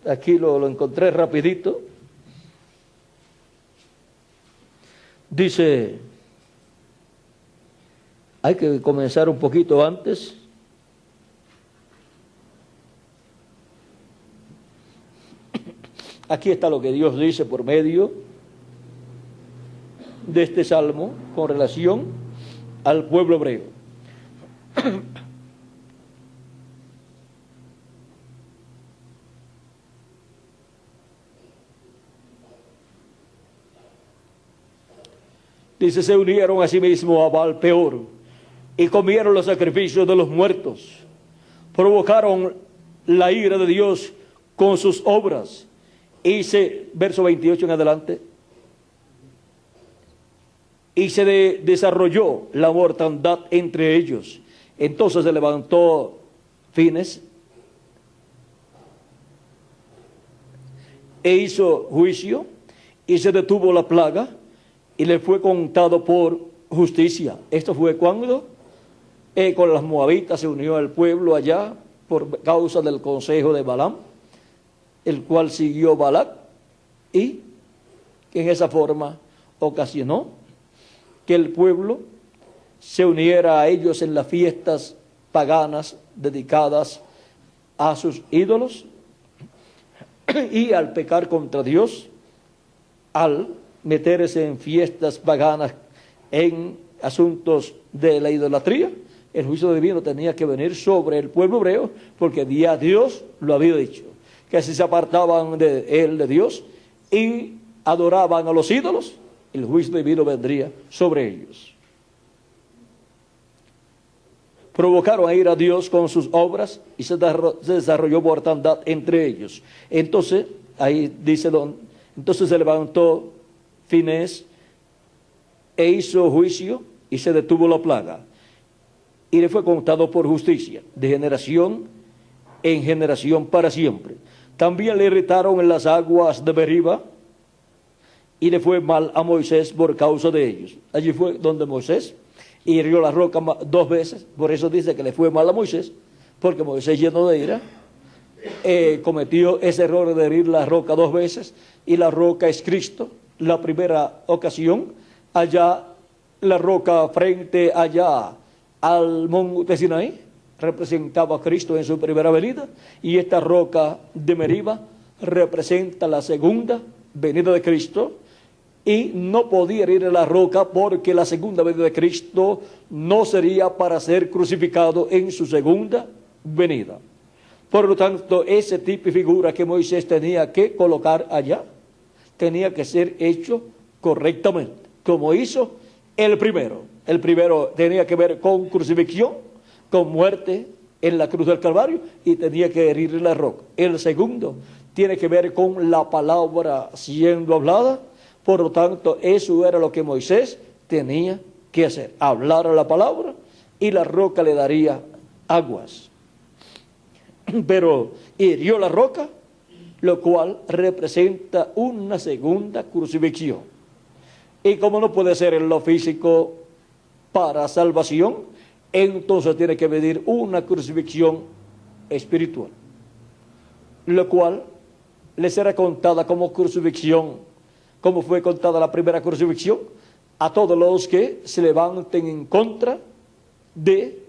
Aquí lo encontré rapidito. Dice, Hay que comenzar un poquito antes. Aquí está lo que Dios dice por medio de este salmo con relación al pueblo hebreo. Dice, se unieron a sí mismos a Baal Peor y comieron los sacrificios de los muertos. Provocaron la ira de Dios con sus obras. Verso 28 en adelante. Y se desarrolló la mortandad entre ellos. Entonces se levantó Fines e hizo juicio y se detuvo la plaga y le fue contado por justicia. Esto fue cuando con las moabitas se unió el pueblo allá por causa del consejo de Balaam, el cual siguió Balac, y que en esa forma ocasionó que el pueblo se uniera a ellos en las fiestas paganas dedicadas a sus ídolos, y al pecar contra Dios, al meterse en fiestas paganas, en asuntos de la idolatría, el juicio divino tenía que venir sobre el pueblo hebreo, porque ya Dios lo había dicho, que si se apartaban de Dios y adoraban a los ídolos, el juicio divino vendría sobre ellos. Provocaron a ir a Dios con sus obras y se desarrolló mortandad entre ellos. Entonces, ahí dice, entonces se levantó Finés e hizo juicio y se detuvo la plaga. Y le fue contado por justicia, de generación en generación para siempre. También le irritaron en las aguas de Meriba y le fue mal a Moisés por causa de ellos. Allí fue donde Moisés hirió la roca 2 veces, por eso dice que le fue mal a Moisés, porque Moisés, lleno de ira, cometió ese error de herir la roca 2 veces, y la roca es Cristo. La primera ocasión, allá, la roca frente allá al monte Sinaí, representaba a Cristo en su primera venida, y esta roca de Meriba representa la segunda venida de Cristo, y no podía herir la roca porque la segunda venida de Cristo no sería para ser crucificado en su segunda venida. Por lo tanto, ese tipo de figura que Moisés tenía que colocar allá, tenía que ser hecho correctamente, como hizo el primero. El primero tenía que ver con crucifixión, con muerte en la cruz del Calvario, y tenía que herir la roca. El segundo tiene que ver con la palabra siendo hablada. Por lo tanto, eso era lo que Moisés tenía que hacer, hablar a la palabra, y la roca le daría aguas. Pero hirió la roca, lo cual representa una segunda crucifixión. Y como no puede ser en lo físico para salvación, entonces tiene que venir una crucifixión espiritual, lo cual le será contada como crucifixión, como fue contada la primera crucifixión, a todos los que se levanten en contra de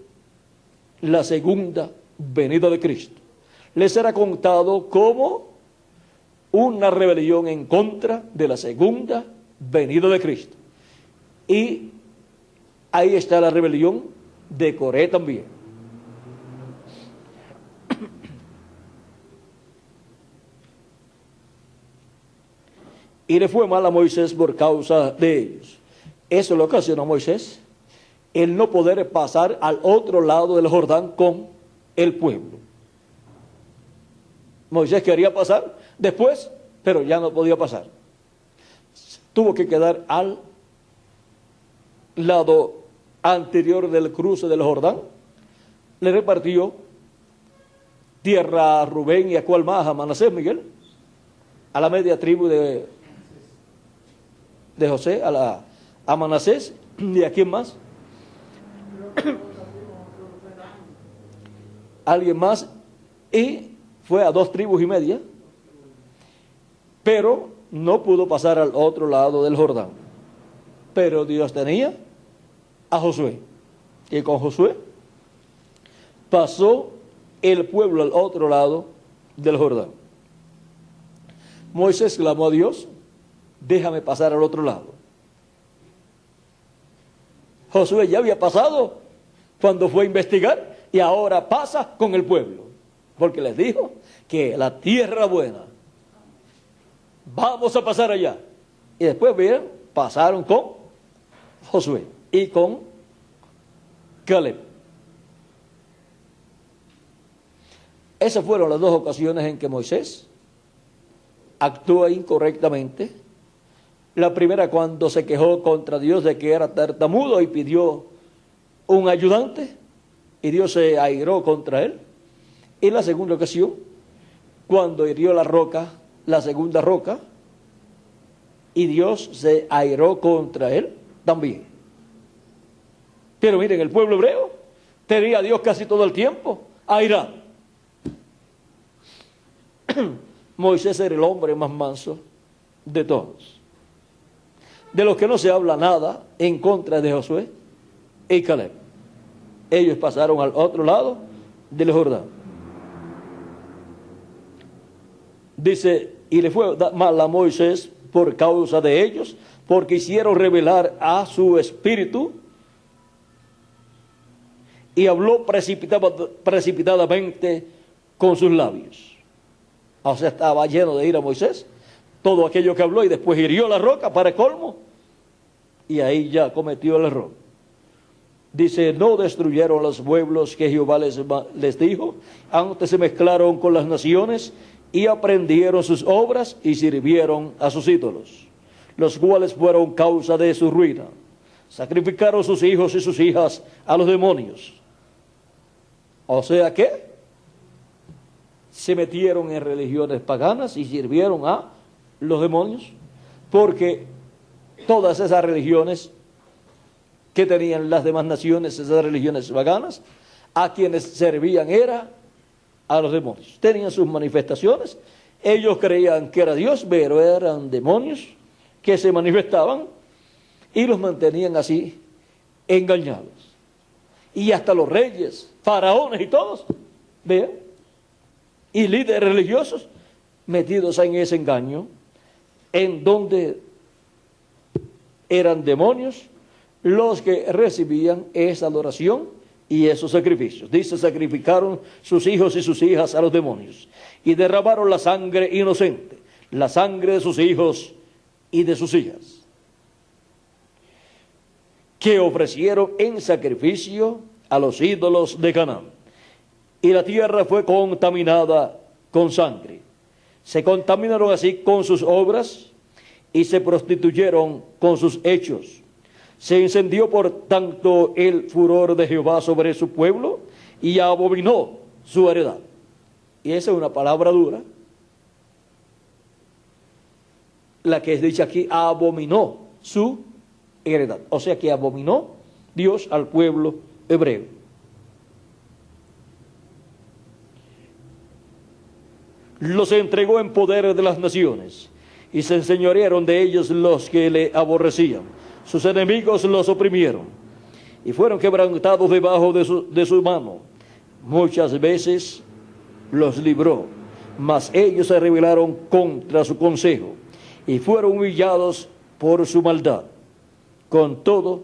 la segunda venida de Cristo. Les será contado como una rebelión en contra de la segunda venida de Cristo. Y ahí está la rebelión de Coré también. Y le fue mal a Moisés por causa de ellos. Eso lo ocasionó a Moisés, el no poder pasar al otro lado del Jordán con el pueblo. Moisés quería pasar después, pero ya no podía pasar. Tuvo que quedar al lado anterior del cruce del Jordán. Le repartió tierra a Rubén y a cuál más, a Manasés, Miguel, a la media tribu de José, a Manasés, y a quién más, alguien más, y fue a 2 tribus y media, pero no pudo pasar al otro lado del Jordán. Pero Dios tenía a Josué, y con Josué, pasó el pueblo al otro lado del Jordán. Moisés clamó a Dios: déjame pasar al otro lado. Josué ya había pasado cuando fue a investigar y ahora pasa con el pueblo, porque les dijo que la tierra buena, vamos a pasar allá. Y después bien, pasaron con Josué y con Caleb. Esas fueron las dos ocasiones en que Moisés actúa incorrectamente. La primera, cuando se quejó contra Dios de que era tartamudo y pidió un ayudante, y Dios se airó contra él. Y la segunda ocasión, cuando hirió la roca, la segunda roca, y Dios se airó contra él también. Pero miren, el pueblo hebreo tenía a Dios casi todo el tiempo airado. Moisés era el hombre más manso de todos, de los que no se habla nada en contra de Josué y Caleb. Ellos pasaron al otro lado del Jordán. Dice, y le fue mal a Moisés por causa de ellos, porque hicieron revelar a su espíritu, y habló precipitadamente con sus labios. O sea, estaba lleno de ira Moisés, todo aquello que habló, y después hirió la roca para colmo, y ahí ya cometió el error. Dice, no destruyeron los pueblos que Jehová les dijo, antes se mezclaron con las naciones y aprendieron sus obras y sirvieron a sus ídolos, los cuales fueron causa de su ruina. Sacrificaron sus hijos y sus hijas a los demonios. O sea que se metieron en religiones paganas y sirvieron a los demonios, porque todas esas religiones que tenían las demás naciones, esas religiones paganas, a quienes servían era a los demonios. Tenían sus manifestaciones, ellos creían que era Dios, pero eran demonios que se manifestaban y los mantenían así engañados. Y hasta los reyes, faraones y todos, vean, y líderes religiosos metidos en ese engaño, en donde eran demonios los que recibían esa adoración y esos sacrificios. Dice, sacrificaron sus hijos y sus hijas a los demonios y derramaron la sangre inocente, la sangre de sus hijos y de sus hijas, que ofrecieron en sacrificio a los ídolos de Canaán. Y la tierra fue contaminada con sangre. Se contaminaron así con sus obras y se prostituyeron con sus hechos. Se encendió por tanto el furor de Jehová sobre su pueblo y abominó su heredad. Y esa es una palabra dura, la que es dicha aquí, abominó su heredad. O sea que abominó Dios al pueblo hebreo. Los entregó en poder de las naciones y se enseñorearon de ellos los que le aborrecían. Sus enemigos los oprimieron y fueron quebrantados debajo de su mano. Muchas veces los libró, mas ellos se rebelaron contra su consejo y fueron humillados por su maldad. Con todo,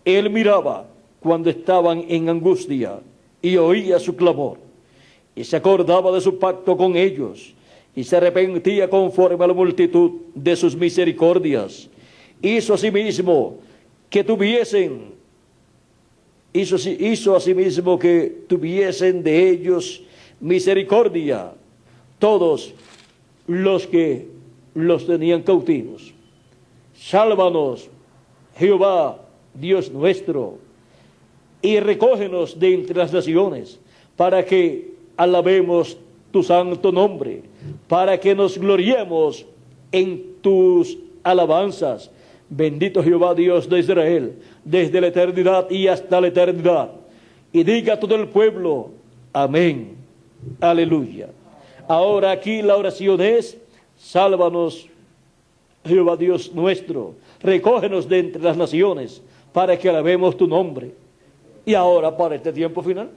él miraba cuando estaban en angustia y oía su clamor, y se acordaba de su pacto con ellos, y se arrepentía conforme a la multitud de sus misericordias. Hizo asimismo que tuviesen de ellos misericordia todos los que los tenían cautivos. Sálvanos, Jehová, Dios nuestro, y recógenos de entre las naciones, para que alabemos tu santo nombre, para que nos gloriemos en tus alabanzas. Bendito Jehová, Dios de Israel, desde la eternidad y hasta la eternidad. Y diga todo el pueblo, amén, aleluya. Ahora aquí la oración es, sálvanos, Jehová Dios nuestro, recógenos de entre las naciones, para que alabemos tu nombre. Y ahora, para este tiempo final,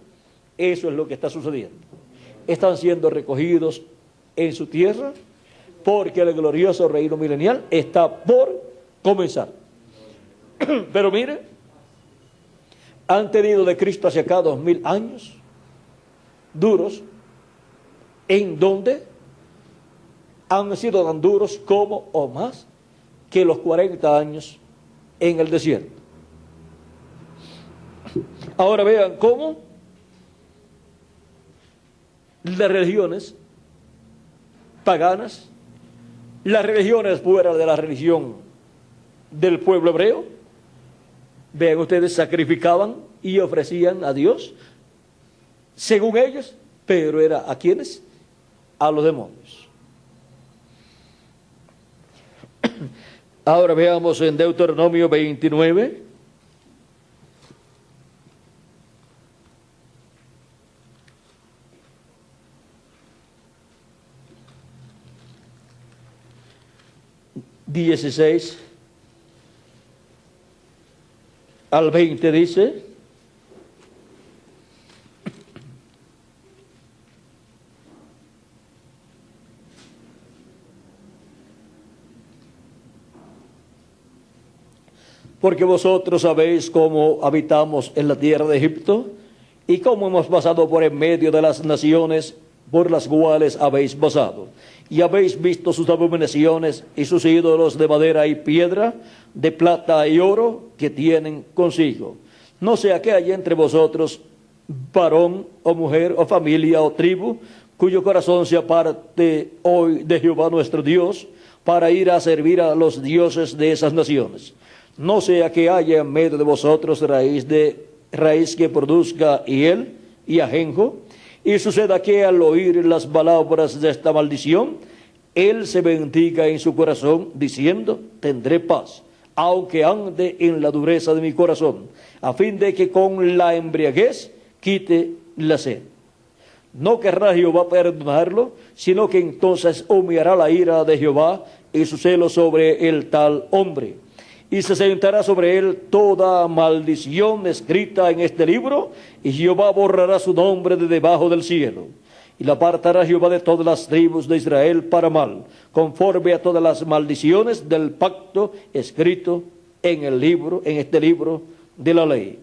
eso es lo que está sucediendo. Están siendo recogidos en su tierra porque el glorioso reino milenial está por comenzar. Pero mire, han tenido de Cristo hacia acá 2000 años duros, en donde han sido tan duros como o más que los 40 años en el desierto. Ahora vean cómo las religiones paganas, las religiones fuera de la religión del pueblo hebreo, vean ustedes, sacrificaban y ofrecían a Dios, según ellos, pero era ¿a quiénes? A los demonios. Ahora veamos en Deuteronomio 29. ...16 al 20 dice: porque vosotros sabéis cómo habitamos en la tierra de Egipto y cómo hemos pasado por en medio de las naciones por las cuales habéis pasado, y habéis visto sus abominaciones y sus ídolos de madera y piedra, de plata y oro que tienen consigo. No sea que haya entre vosotros varón o mujer o familia o tribu cuyo corazón se aparte hoy de Jehová nuestro Dios para ir a servir a los dioses de esas naciones. No sea que haya en medio de vosotros raíz que produzca hiel y ajenjo, y suceda que al oír las palabras de esta maldición, él se bendiga en su corazón, diciendo: tendré paz, aunque ande en la dureza de mi corazón, a fin de que con la embriaguez quite la sed. No querrá Jehová perdonarlo, sino que entonces humeará la ira de Jehová y su celo sobre el tal hombre. Y se sentará sobre él toda maldición escrita en este libro, y Jehová borrará su nombre de debajo del cielo. Y la apartará Jehová de todas las tribus de Israel para mal, conforme a todas las maldiciones del pacto escrito en este libro de la ley.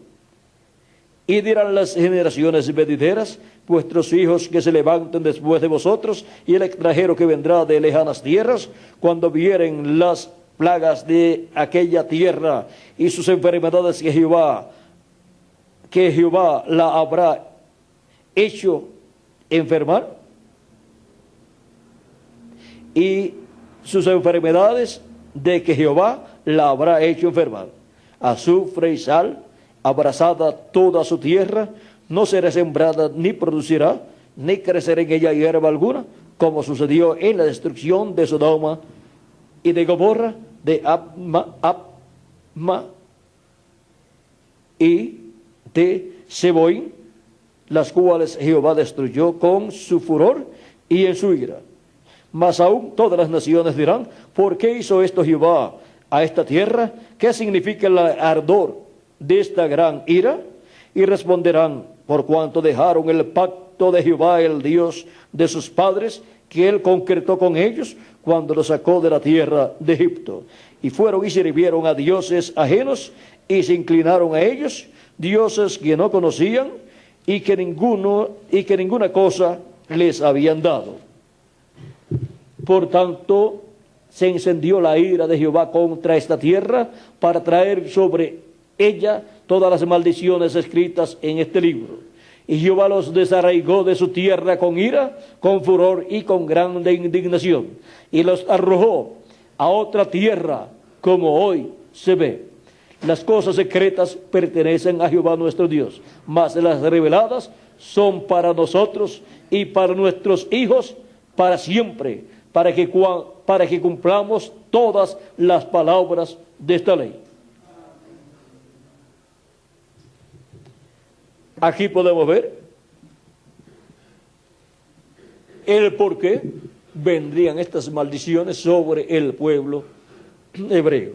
Y dirán las generaciones venideras: vuestros hijos que se levanten después de vosotros, y el extranjero que vendrá de lejanas tierras, cuando vieren las plagas de aquella tierra y sus enfermedades que Jehová la habrá hecho enfermar, y sus enfermedades de que Jehová la habrá hecho enfermar, azufre y sal, abrasada toda su tierra, no será sembrada ni producirá, ni crecerá en ella hierba alguna, como sucedió en la destrucción de Sodoma y de Gomorra, de Adma y de Seboín, las cuales Jehová destruyó con su furor y en su ira. Mas aún todas las naciones dirán: ¿por qué hizo esto Jehová a esta tierra? ¿Qué significa el ardor de esta gran ira? Y responderán: por cuanto dejaron el pacto de Jehová, el Dios de sus padres, que él concretó con ellos cuando los sacó de la tierra de Egipto, y fueron y sirvieron a dioses ajenos y se inclinaron a ellos, dioses que no conocían y que ninguna cosa les habían dado. Por tanto, se encendió la ira de Jehová contra esta tierra para traer sobre ella todas las maldiciones escritas en este libro. Y Jehová los desarraigó de su tierra con ira, con furor y con grande indignación, y los arrojó a otra tierra, como hoy se ve. Las cosas secretas pertenecen a Jehová nuestro Dios, mas las reveladas son para nosotros y para nuestros hijos para siempre, para que cumplamos todas las palabras de esta ley. Aquí podemos ver el por qué vendrían estas maldiciones sobre el pueblo hebreo.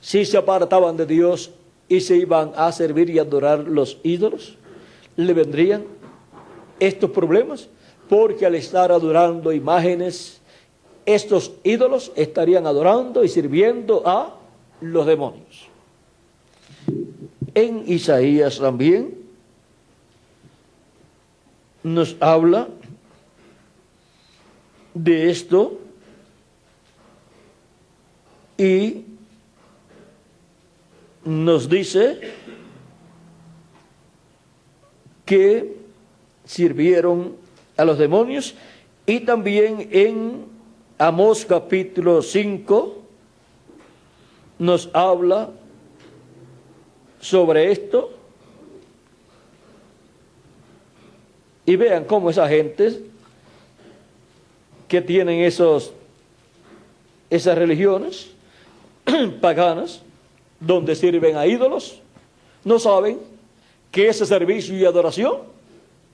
Si se apartaban de Dios y se iban a servir y adorar los ídolos, le vendrían estos problemas, porque al estar adorando imágenes, estos ídolos estarían adorando y sirviendo a los demonios. En Isaías también nos habla de esto y nos dice que sirvieron a los demonios, y también en Amós capítulo 5 nos habla sobre esto. Y vean cómo esa gente que tienen esas religiones paganas, donde sirven a ídolos, no saben que ese servicio y adoración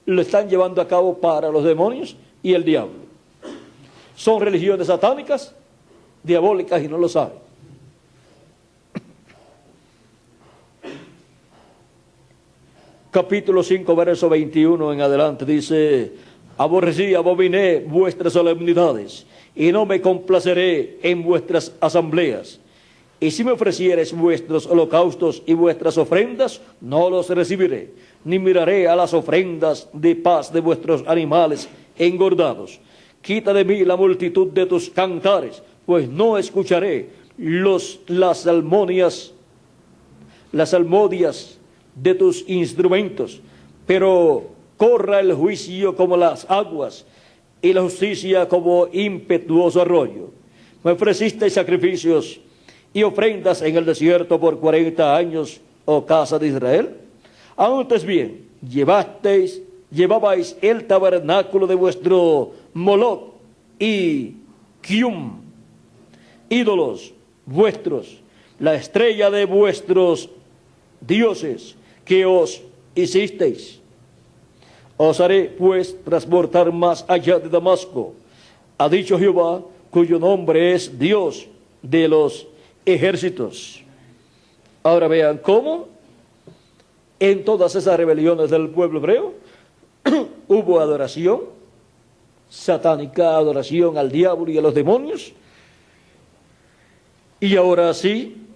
lo están llevando a cabo para los demonios y el diablo. Son religiones satánicas, diabólicas, y no lo saben. Capítulo 5, verso 21 en adelante, dice: aborrecí, abominé vuestras solemnidades, y no me complaceré en vuestras asambleas. Y si me ofrecieres vuestros holocaustos y vuestras ofrendas, no los recibiré, ni miraré a las ofrendas de paz de vuestros animales engordados. Quita de mí la multitud de tus cantares, pues no escucharé las salmodias de tus instrumentos. Pero corra el juicio como las aguas, y la justicia como impetuoso arroyo. Me ofrecisteis sacrificios y ofrendas en el desierto por 40 años, oh casa de Israel. Antes bien, llevabais el tabernáculo de vuestro Moloc y Kium, ídolos vuestros, la estrella de vuestros dioses que os hicisteis. Os haré pues transportar más allá de Damasco, ha dicho Jehová, cuyo nombre es Dios de los ejércitos. Ahora vean cómo en todas esas rebeliones del pueblo hebreo hubo adoración satánica, adoración al diablo y a los demonios. Y ahora sí,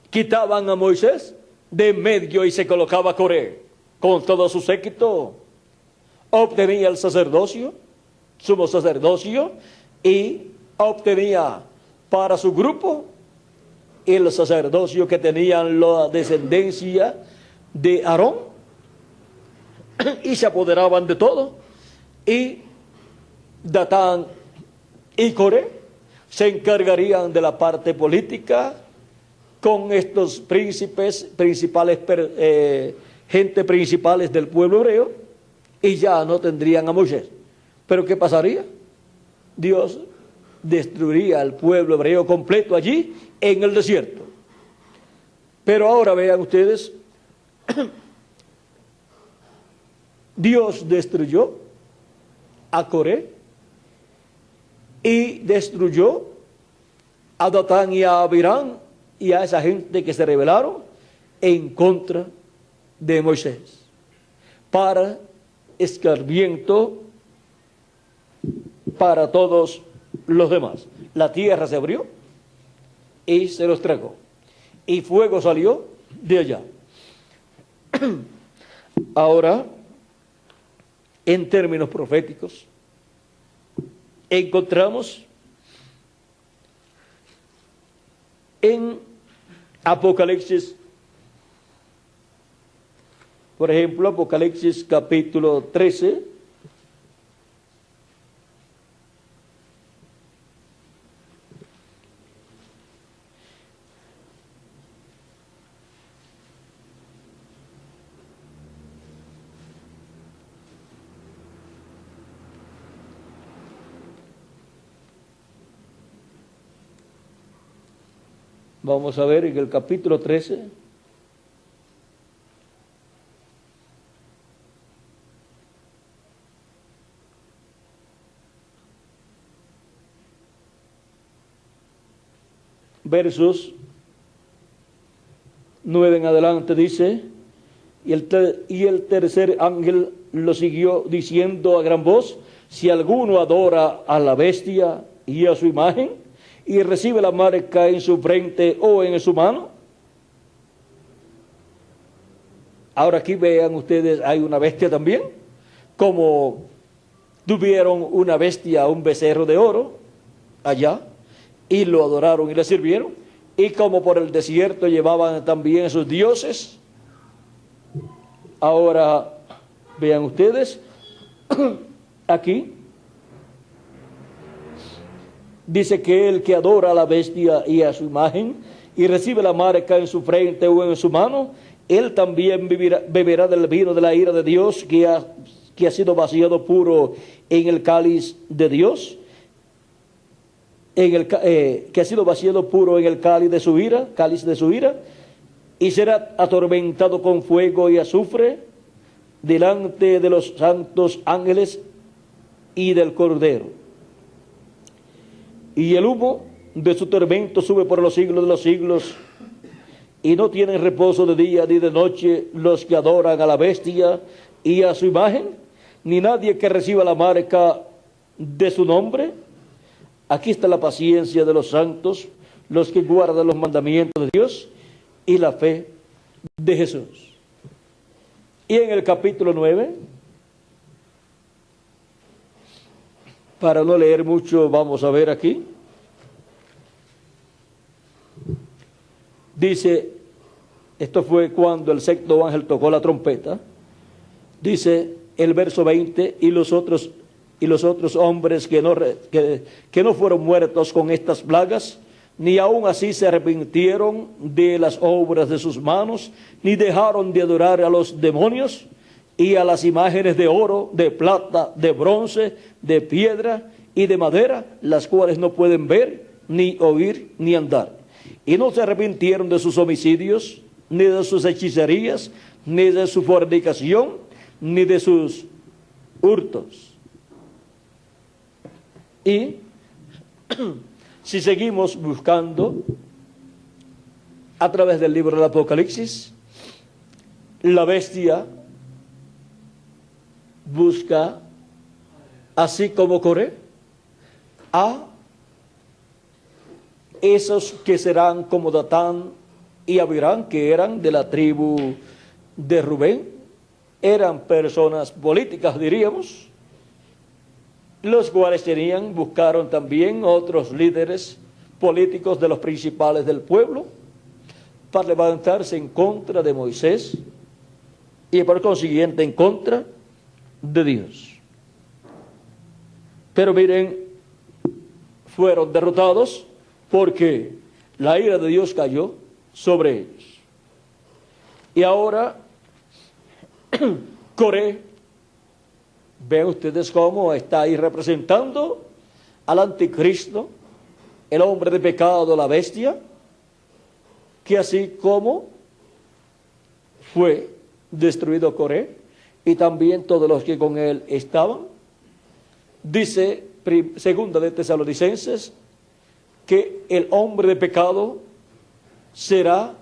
quitaban a Moisés de en medio y se colocaba Coré con todo su séquito. Obtenía el sacerdocio, sumo sacerdocio, y obtenía para su grupo el sacerdocio que tenían la descendencia de Aarón, y se apoderaban de todo. Y Datán y Coré se encargarían de la parte política con estos príncipes principales, gente principales del pueblo hebreo, y ya no tendrían a Moisés. Pero ¿qué pasaría? Dios destruiría al pueblo hebreo completo allí en el desierto. Pero ahora vean ustedes, Dios destruyó a Coré y destruyó a Datán y a Abiram y a esa gente que se rebelaron en contra de Moisés, para escarmiento para todos los demás. La tierra se abrió y se los tragó, y fuego salió de allá. Ahora, en términos proféticos, encontramos en Apocalipsis, por ejemplo, Apocalipsis capítulo 13, vamos a ver en el capítulo 13, versos 9 en adelante dice, y el tercer ángel lo siguió diciendo a gran voz, si alguno adora a la bestia y a su imagen, y recibe la marca en su frente o en su mano. Ahora aquí vean ustedes, hay una bestia también, como tuvieron una bestia, un becerro de oro allá, y lo adoraron y le sirvieron, y como por el desierto llevaban también sus dioses. Ahora vean ustedes, aquí dice que el que adora a la bestia y a su imagen y recibe la marca en su frente o en su mano, él también beberá del vino de la ira de Dios que ha sido vaciado puro en el cáliz de Dios, que ha sido vaciado puro en el cáliz de su ira, y será atormentado con fuego y azufre delante de los santos ángeles y del Cordero. Y el humo de su tormento sube por los siglos de los siglos, y no tienen reposo de día ni de noche los que adoran a la bestia y a su imagen, ni nadie que reciba la marca de su nombre. Aquí está la paciencia de los santos, los que guardan los mandamientos de Dios y la fe de Jesús. Y en el capítulo 9, para no leer mucho, vamos a ver aquí. Dice, esto fue cuando el sexto ángel tocó la trompeta. Dice el verso 20, y los otros hombres que no fueron muertos con estas plagas, ni aun así se arrepintieron de las obras de sus manos, ni dejaron de adorar a los demonios y a las imágenes de oro, de plata, de bronce, de piedra y de madera, las cuales no pueden ver, ni oír, ni andar. Y no se arrepintieron de sus homicidios, ni de sus hechicerías, ni de su fornicación, ni de sus hurtos. Y si seguimos buscando a través del libro del Apocalipsis, la bestia busca, así como Coré, a esos que serán como Datán y Abiram, que eran de la tribu de Rubén, eran personas políticas, diríamos, los cuales buscaron también otros líderes políticos de los principales del pueblo para levantarse en contra de Moisés y por consiguiente en contra de Dios. Pero miren, fueron derrotados porque la ira de Dios cayó sobre ellos. Y ahora, Coré, ven ustedes cómo está ahí representando al anticristo, el hombre de pecado, la bestia, que así como fue destruido Coré y también todos los que con él estaban, dice segunda de Tesalonicenses que el hombre de pecado será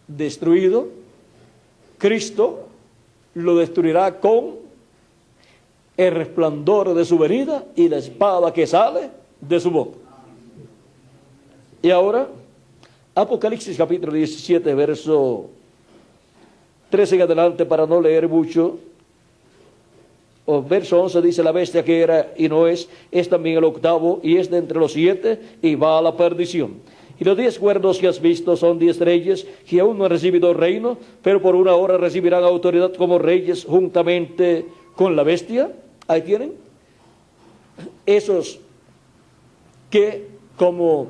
destruido, Cristo lo destruirá con el resplandor de su venida y la espada que sale de su boca. Y ahora, Apocalipsis capítulo 17, verso 13 en adelante, para no leer mucho, o verso 11 dice, la bestia que era y no es también el octavo, y es de entre los 7, y va a la perdición. Y los 10 cuernos que has visto son 10 reyes que aún no han recibido reino, pero por una hora recibirán autoridad como reyes juntamente con la bestia. Ahí tienen esos que, como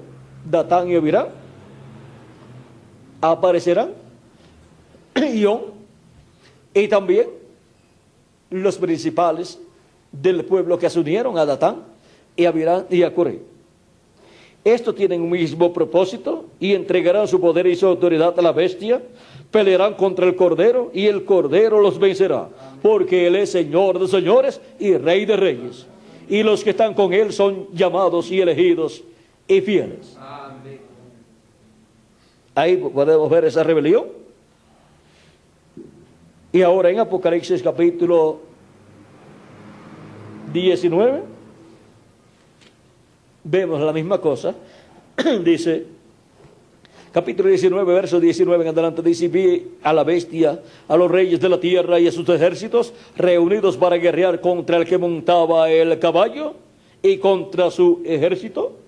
Datán y Abiram, aparecerán, y también los principales del pueblo que se unieron a Datán y a Abiram y a Coré. Estos tienen un mismo propósito y entregarán su poder y su autoridad a la bestia, pelearán contra el Cordero y el Cordero los vencerá, porque Él es Señor de señores y Rey de reyes, y los que están con Él son llamados y elegidos y fieles. Ahí podemos ver esa rebelión Y ahora en Apocalipsis capítulo 19, vemos la misma cosa. Dice, capítulo 19, verso 19 en adelante, dice: vi a la bestia, a los reyes de la tierra y a sus ejércitos reunidos para guerrear contra el que montaba el caballo y contra su ejército.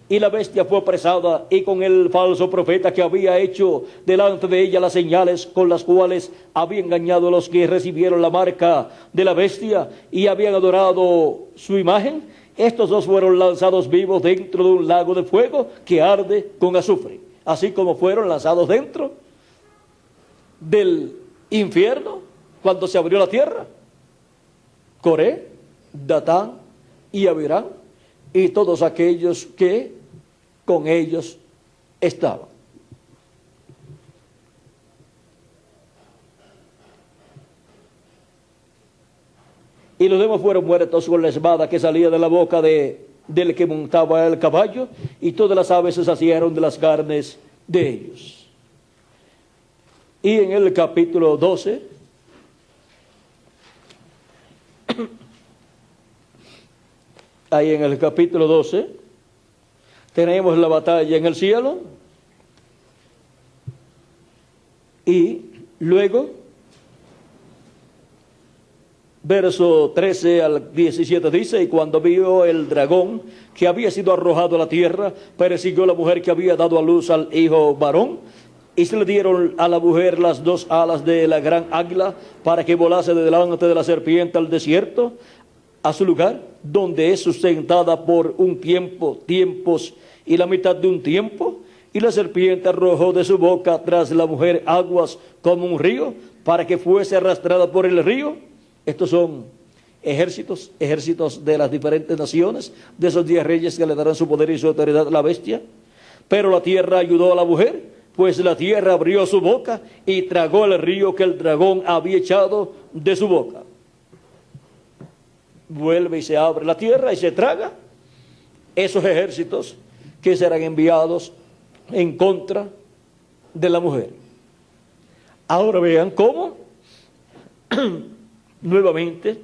Y la bestia fue apresada, y con el falso profeta que había hecho delante de ella las señales con las cuales había engañado a los que recibieron la marca de la bestia y habían adorado su imagen. Estos dos fueron lanzados vivos dentro de un lago de fuego que arde con azufre, así como fueron lanzados dentro del infierno cuando se abrió la tierra Coré, Datán y Abirán y todos aquellos que con ellos estaban. Y los demás fueron muertos con la espada que salía de la boca del que montaba el caballo, y todas las aves se saciaron de las carnes de ellos. Y en el capítulo 12, ahí en el capítulo 12, tenemos la batalla en el cielo, y luego, verso 13 al 17 dice: y cuando vio el dragón que había sido arrojado a la tierra, persiguió a la mujer que había dado a luz al hijo varón, y se le dieron a la mujer las dos alas de la gran águila para que volase de delante de la serpiente al desierto, a su lugar, donde es sustentada por un tiempo, tiempos y la mitad de un tiempo. Y la serpiente arrojó de su boca tras la mujer aguas como un río, para que fuese arrastrada por el río. Estos son ejércitos de las diferentes naciones, de esos 10 reyes que le darán su poder y su autoridad a la bestia. Pero la tierra ayudó a la mujer, pues la tierra abrió su boca y tragó el río que el dragón había echado de su boca. Vuelve y se abre la tierra y se traga esos ejércitos que serán enviados en contra de la mujer. Ahora vean cómo nuevamente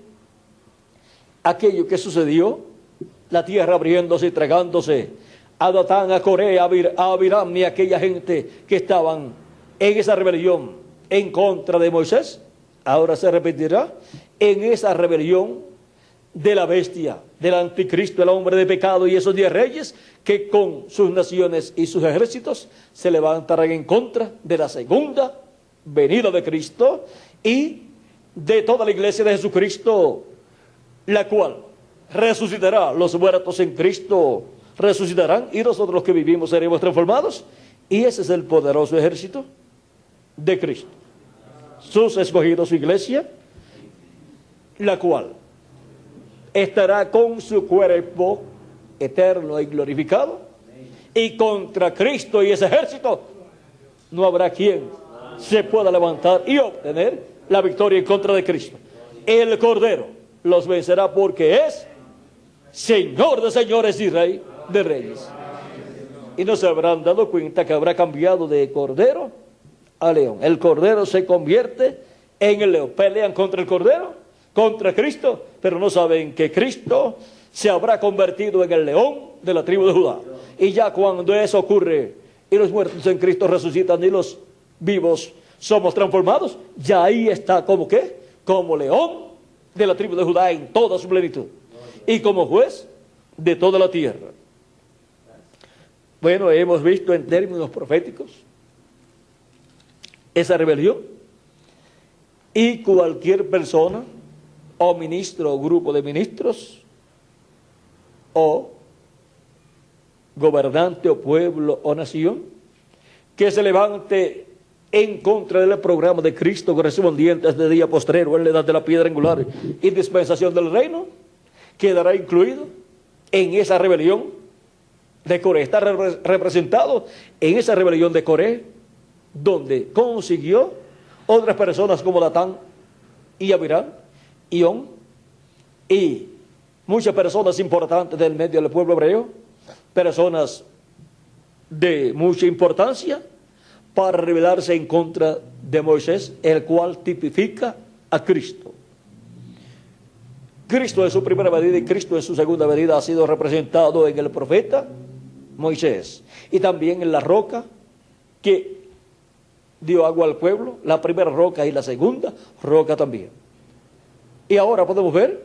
aquello que sucedió, la tierra abriéndose y tragándose a Datán, a Coré, a Abirán y a aquella gente que estaban en esa rebelión en contra de Moisés, ahora se repetirá en esa rebelión de la bestia, del anticristo, el hombre de pecado, y esos 10 reyes que con sus naciones y sus ejércitos se levantarán en contra de la segunda venida de Cristo y de toda la iglesia de Jesucristo, la cual resucitará. Los muertos en Cristo resucitarán y nosotros los que vivimos seremos transformados, y ese es el poderoso ejército de Cristo, sus escogidos, su iglesia, la cual estará con su cuerpo eterno y glorificado, y contra Cristo y ese ejército no habrá quien se pueda levantar y obtener la victoria en contra de Cristo. El Cordero los vencerá, porque es Señor de señores y Rey de reyes. Y no se habrán dado cuenta que habrá cambiado de cordero a león. El cordero se convierte en el león. Pelean contra el cordero, contra Cristo, pero no saben que Cristo se habrá convertido en el león de la tribu de Judá. Y ya cuando eso ocurre y los muertos en Cristo resucitan y los vivos somos transformados, ya ahí está como ¿qué? Como león de la tribu de Judá en toda su plenitud y como juez de toda la tierra. Bueno, hemos visto en términos proféticos esa rebelión, y cualquier persona o ministro o grupo de ministros o gobernante o pueblo o nación que se levante en contra del programa de Cristo correspondiente a este día postrero en la edad de la piedra angular y dispensación del reino, quedará incluido en esa rebelión de Coré. Está representado en esa rebelión de Coré, donde consiguió otras personas como Datán y Abirán y On, y muchas personas importantes del medio del pueblo hebreo, personas de mucha importancia, para rebelarse en contra de Moisés, el cual tipifica a Cristo. Cristo en su primera venida y Cristo en su segunda venida ha sido representado en el profeta Moisés y también en la roca que dio agua al pueblo, la primera roca y la segunda roca también. Y ahora podemos ver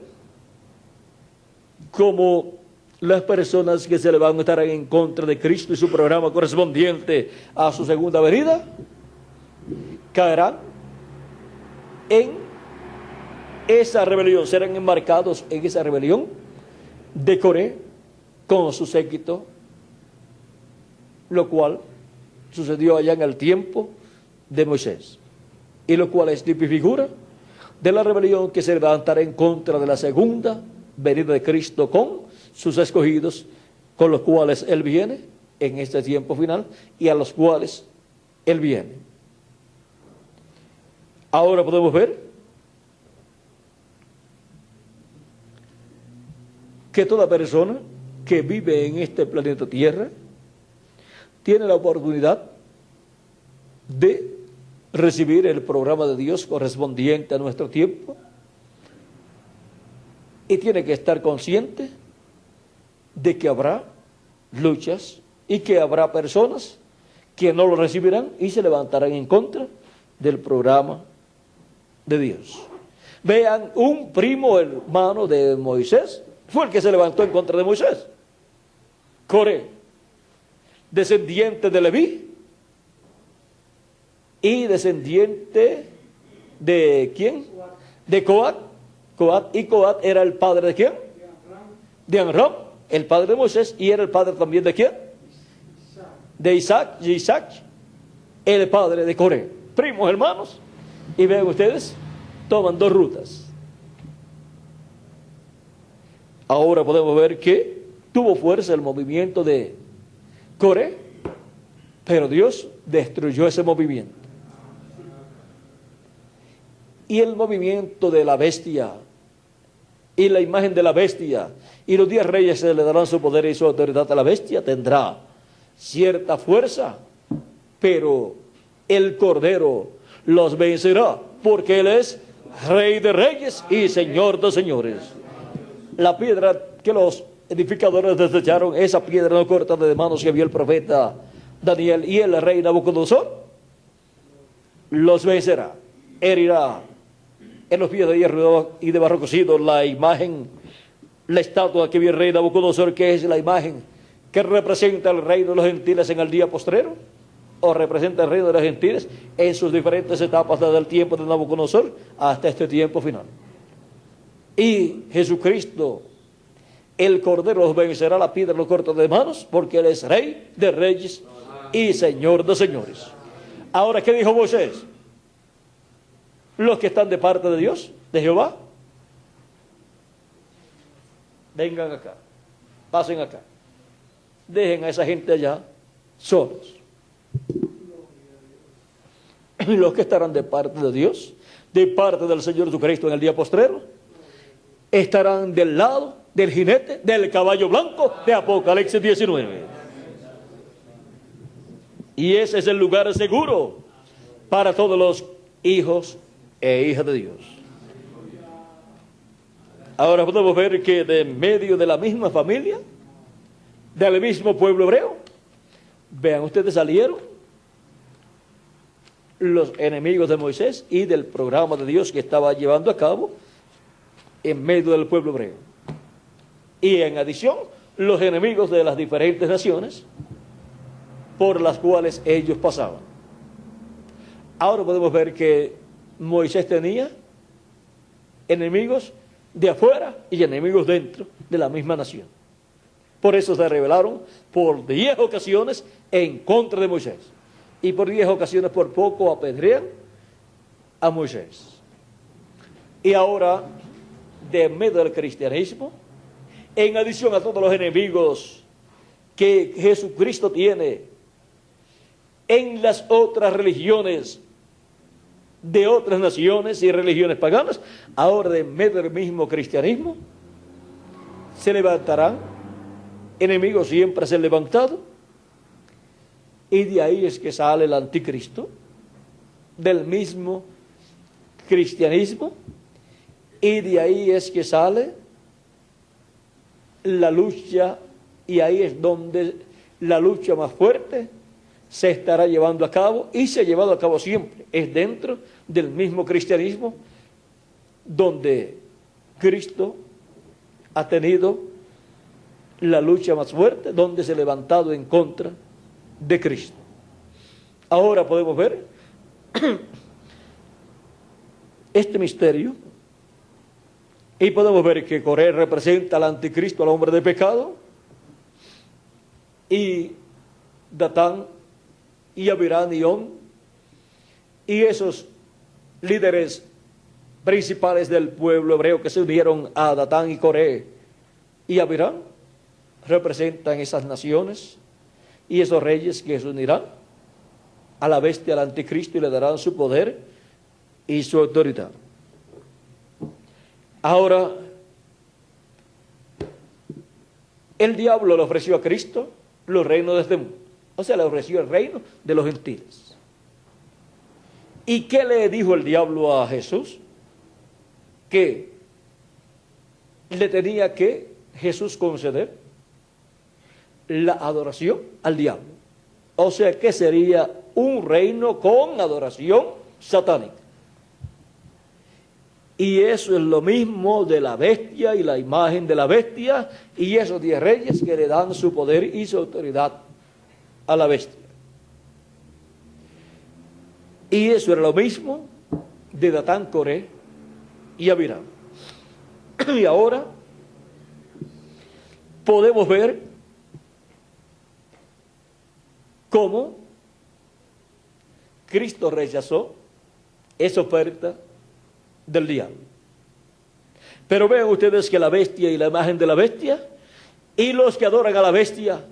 cómo las personas que se levantarán en contra de Cristo y su programa correspondiente a su segunda venida caerán en esa rebelión, serán embarcados en esa rebelión de Coré con su séquito, lo cual sucedió allá en el tiempo de Moisés, y lo cual es tipificura de la rebelión que se levantará en contra de la segunda venida de Cristo con sus escogidos, con los cuales Él viene en este tiempo final y a los cuales Él viene. Ahora podemos ver que toda persona que vive en este planeta Tierra tiene la oportunidad de recibir el programa de Dios correspondiente a nuestro tiempo y tiene que estar consciente de que habrá luchas y que habrá personas que no lo recibirán y se levantarán en contra del programa de Dios. Vean, un primo hermano de Moisés fue el que se levantó en contra de Moisés. Coré, descendiente de Leví y descendiente de ¿quién? De Coat. Y Coat era el padre de ¿quién? De Amram, el padre de Moisés, y era el padre también de ¿quién? De Isaac, y Isaac, el padre de Coré. Primos hermanos, y vean ustedes, toman dos rutas. Ahora podemos ver que tuvo fuerza el movimiento de Coré, pero Dios destruyó ese movimiento. Y el movimiento de la bestia y la imagen de la bestia y los 10 reyes se le darán su poder y su autoridad a la bestia, tendrá cierta fuerza, pero el Cordero los vencerá, porque Él es Rey de reyes y Señor de señores. La piedra que los edificadores desecharon, esa piedra no cortada de manos que vio el profeta Daniel y el rey Nabucodonosor, los vencerá, herirá en los pies de hierro y de barro cocido la imagen, la estatua que vio el rey Nabucodonosor, que es la imagen que representa el reino de los gentiles en el día postrero, o representa el reino de los gentiles en sus diferentes etapas desde el tiempo de Nabucodonosor hasta este tiempo final. Y Jesucristo, el Cordero, los vencerá, la piedra los corta de manos, porque Él es Rey de reyes y Señor de señores. Ahora, ¿qué dijo Moisés? Los que están de parte de Dios, de Jehová, vengan acá, pasen acá, dejen a esa gente allá solos. Y los que estarán de parte de Dios, de parte del Señor Jesucristo en el día postrero, estarán del lado del jinete del caballo blanco de Apocalipsis 19. Y ese es el lugar seguro para todos los hijos e hijas de Dios. Ahora podemos ver que de medio de la misma familia, del mismo pueblo hebreo, vean ustedes, salieron los enemigos de Moisés y del programa de Dios que estaba llevando a cabo en medio del pueblo hebreo. Y en adición, los enemigos de las diferentes naciones por las cuales ellos pasaban. Ahora podemos ver que Moisés tenía enemigos de afuera y enemigos dentro de la misma nación. Por eso se rebelaron por 10 ocasiones en contra de Moisés. Y por 10 ocasiones por poco apedrean a Moisés. Y ahora, de medio del cristianismo, en adición a todos los enemigos que Jesucristo tiene en las otras religiones de otras naciones y religiones paganas, ahora de medio del mismo cristianismo se levantarán enemigos, siempre se han levantado, y de ahí es que sale el anticristo, del mismo cristianismo, y de ahí es que sale la lucha, y ahí es donde la lucha más fuerte se estará llevando a cabo, y se ha llevado a cabo siempre, es dentro del mismo cristianismo, donde Cristo ha tenido la lucha más fuerte, donde se ha levantado en contra de Cristo. Ahora podemos ver este misterio, y podemos ver que Coré representa al anticristo, al hombre de pecado, y Datán y Abirán y On, y esos líderes principales del pueblo hebreo que se unieron a Datán y Coré y Abirán, representan esas naciones y esos reyes que se unirán a la bestia, al anticristo, y le darán su poder y su autoridad. Ahora, el diablo le ofreció a Cristo los reinos de este mundo, o sea, le ofreció el reino de los gentiles. ¿Y qué le dijo el diablo a Jesús? Que le tenía que Jesús conceder la adoración al diablo. O sea, que sería un reino con adoración satánica. Y eso es lo mismo de la bestia y la imagen de la bestia y esos 10 reyes que le dan su poder y su autoridad a la bestia. Y eso era lo mismo de Datán, Coré y Abirán. Y ahora podemos ver cómo Cristo rechazó esa oferta del diablo. Pero vean ustedes que la bestia y la imagen de la bestia, y los que adoran a la bestia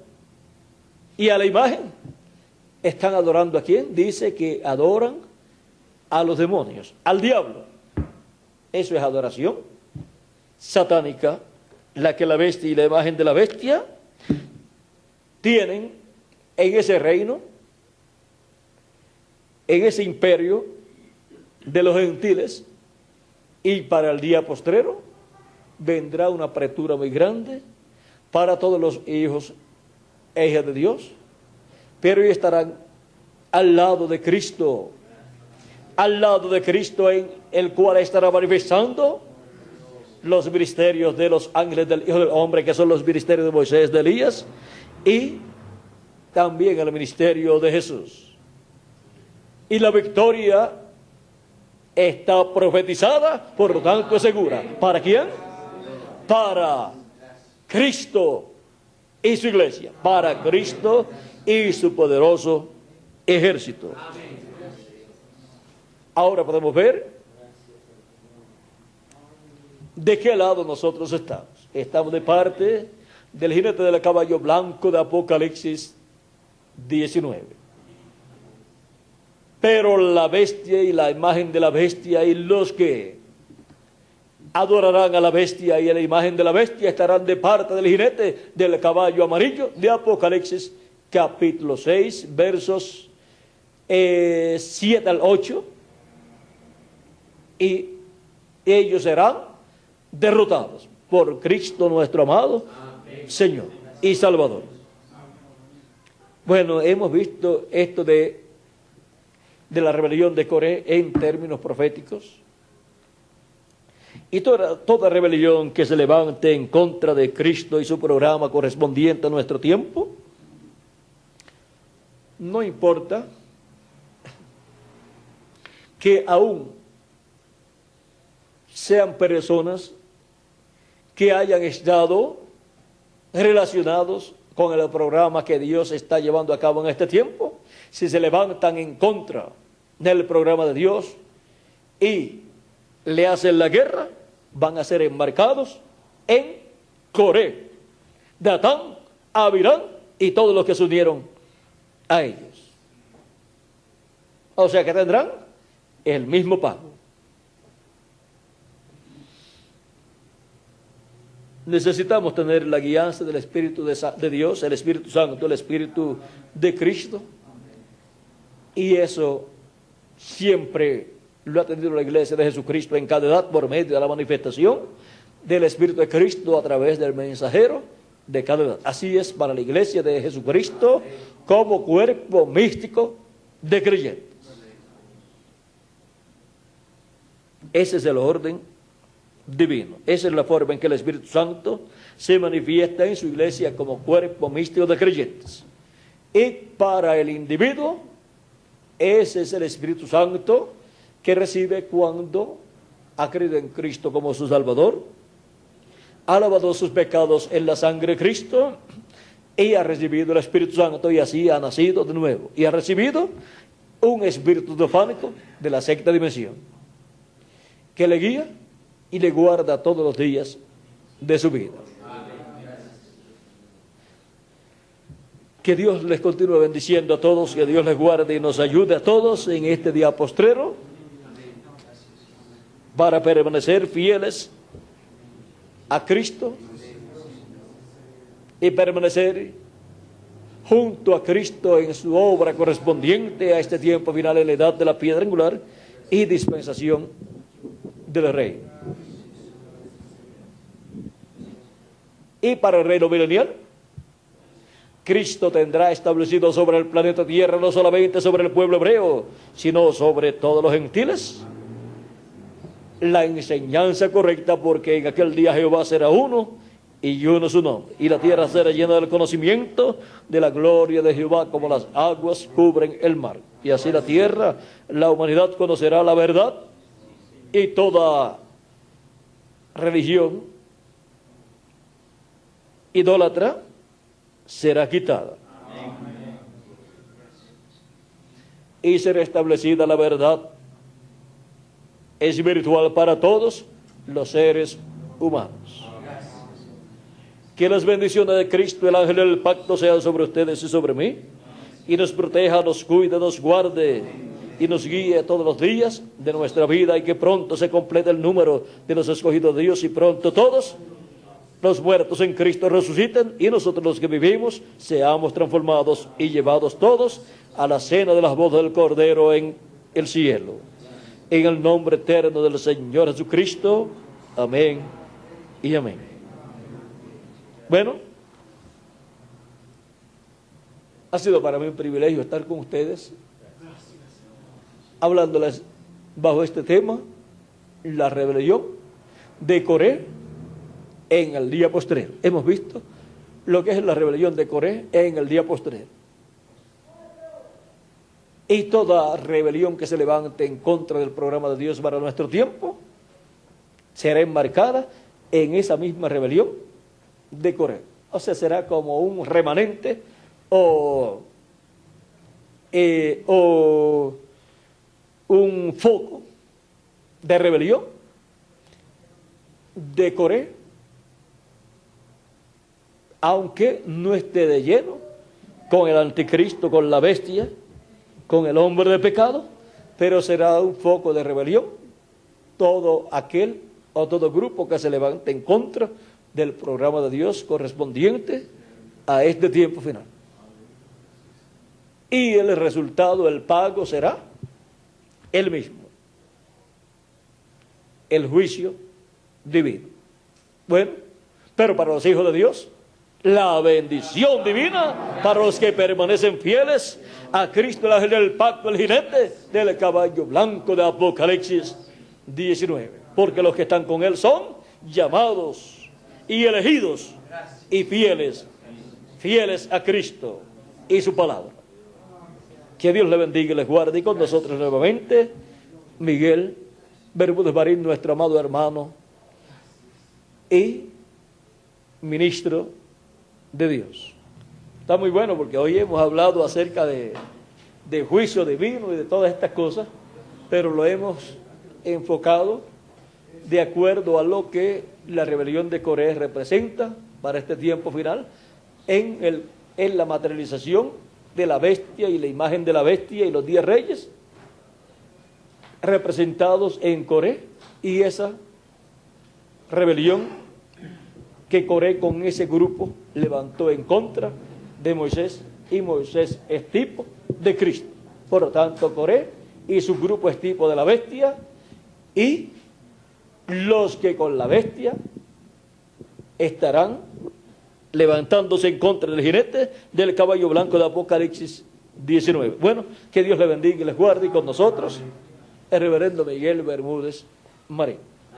y a la imagen, están adorando ¿a quién? Dice que adoran a los demonios, al diablo. Eso es adoración satánica, la que la bestia y la imagen de la bestia tienen en ese reino, en ese imperio de los gentiles. Y para el día postrero vendrá una apretura muy grande para todos los hijos e hijas de Dios, pero ellos estarán al lado de Cristo, en el cual estará manifestando los ministerios de los ángeles del Hijo del Hombre, que son los ministerios de Moisés, de Elías, y también el ministerio de Jesús. Y la victoria está profetizada, por lo tanto es segura. ¿Para quién? Para Cristo y su iglesia, para Cristo y su poderoso ejército. Ahora podemos ver de qué lado nosotros estamos. Estamos de parte del jinete del caballo blanco de Apocalipsis 19. Pero la bestia y la imagen de la bestia y los que adorarán a la bestia y a la imagen de la bestia estarán de parte del jinete del caballo amarillo de Apocalipsis capítulo 6, versos 7 al 8. Y ellos serán derrotados por Cristo nuestro amado Señor y Salvador. Bueno, hemos visto esto de la rebelión de Coré en términos proféticos. Y toda rebelión que se levante en contra de Cristo y su programa correspondiente a nuestro tiempo, no importa que aún sean personas que hayan estado relacionados con el programa que Dios está llevando a cabo en este tiempo, si se levantan en contra del programa de Dios y le hacen la guerra, van a ser embarcados en Coré, Datán, Abirán y todos los que se unieron a ellos. O sea que tendrán el mismo pago. Necesitamos tener la guianza del Espíritu de Dios, el Espíritu Santo, el Espíritu de Cristo, Y eso siempre lo ha tenido la Iglesia de Jesucristo en cada edad por medio de la manifestación del Espíritu de Cristo a través del mensajero de cada edad. Así es para la Iglesia de Jesucristo como cuerpo místico de creyentes. Ese es el orden divino. Esa es la forma en que el Espíritu Santo se manifiesta en su Iglesia como cuerpo místico de creyentes. Y para el individuo, ese es el Espíritu Santo que recibe cuando ha creído en Cristo como su Salvador, ha lavado sus pecados en la sangre de Cristo y ha recibido el Espíritu Santo y así ha nacido de nuevo. Y ha recibido un espíritu teofánico de la sexta dimensión que le guía y le guarda todos los días de su vida. Que Dios les continúe bendiciendo a todos, que Dios les guarde y nos ayude a todos en este día postrero para permanecer fieles a Cristo y permanecer junto a Cristo en su obra correspondiente a este tiempo final en la edad de la piedra angular y dispensación del Rey. Y para el reino milenial, Cristo tendrá establecido sobre el planeta Tierra no solamente sobre el pueblo hebreo, sino sobre todos los gentiles, la enseñanza correcta, porque en aquel día Jehová será uno y uno su nombre, y la tierra será llena del conocimiento de la gloria de Jehová como las aguas cubren el mar. Y así la tierra, la humanidad conocerá la verdad y toda religión idólatra será quitada. Y será establecida la verdad espiritual para todos los seres humanos. Que las bendiciones de Cristo, el ángel del pacto, sean sobre ustedes y sobre mí, y nos proteja, nos cuide, nos guarde y nos guíe todos los días de nuestra vida, y que pronto se complete el número de los escogidos de Dios, y pronto todos los muertos en Cristo resuciten, y nosotros los que vivimos seamos transformados y llevados todos a la cena de las bodas del Cordero en el cielo. En el nombre eterno del Señor Jesucristo. Amén y amén. Bueno, ha sido para mí un privilegio estar con ustedes, hablándoles bajo este tema, la rebelión de Coré en el día postrero. Hemos visto lo que es la rebelión de Coré en el día postrero. Y toda rebelión que se levante en contra del programa de Dios para nuestro tiempo será enmarcada en esa misma rebelión de Coré. O sea, será como un remanente o un foco de rebelión de Coré, aunque no esté de lleno con el anticristo, con la bestia, con el hombre de pecado, pero será un foco de rebelión todo aquel o todo grupo que se levante en contra del programa de Dios correspondiente a este tiempo final. Y el resultado, el pago será el mismo: el juicio divino. Bueno, pero para los hijos de Dios, la bendición divina para los que permanecen fieles a Cristo, el ángel del pacto, el jinete del caballo blanco de Apocalipsis 19. Porque los que están con él son llamados y elegidos y fieles a Cristo y su palabra. Que Dios le bendiga y les guarde. Y con nosotros nuevamente Miguel Bermúdez Marín, nuestro amado hermano y ministro de Dios. Está muy bueno porque hoy hemos hablado acerca de juicio divino y de todas estas cosas, pero lo hemos enfocado de acuerdo a lo que la rebelión de Coré representa para este tiempo final en la materialización de la bestia y la imagen de la bestia y los 10 reyes representados en Coré, y esa rebelión que Coré con ese grupo levantó en contra de Moisés, y Moisés es tipo de Cristo. Por lo tanto, Coré y su grupo es tipo de la bestia, y los que con la bestia estarán levantándose en contra del jinete del caballo blanco de Apocalipsis 19. Bueno, que Dios les bendiga y les guarde, y con nosotros el reverendo Miguel Bermúdez Marín.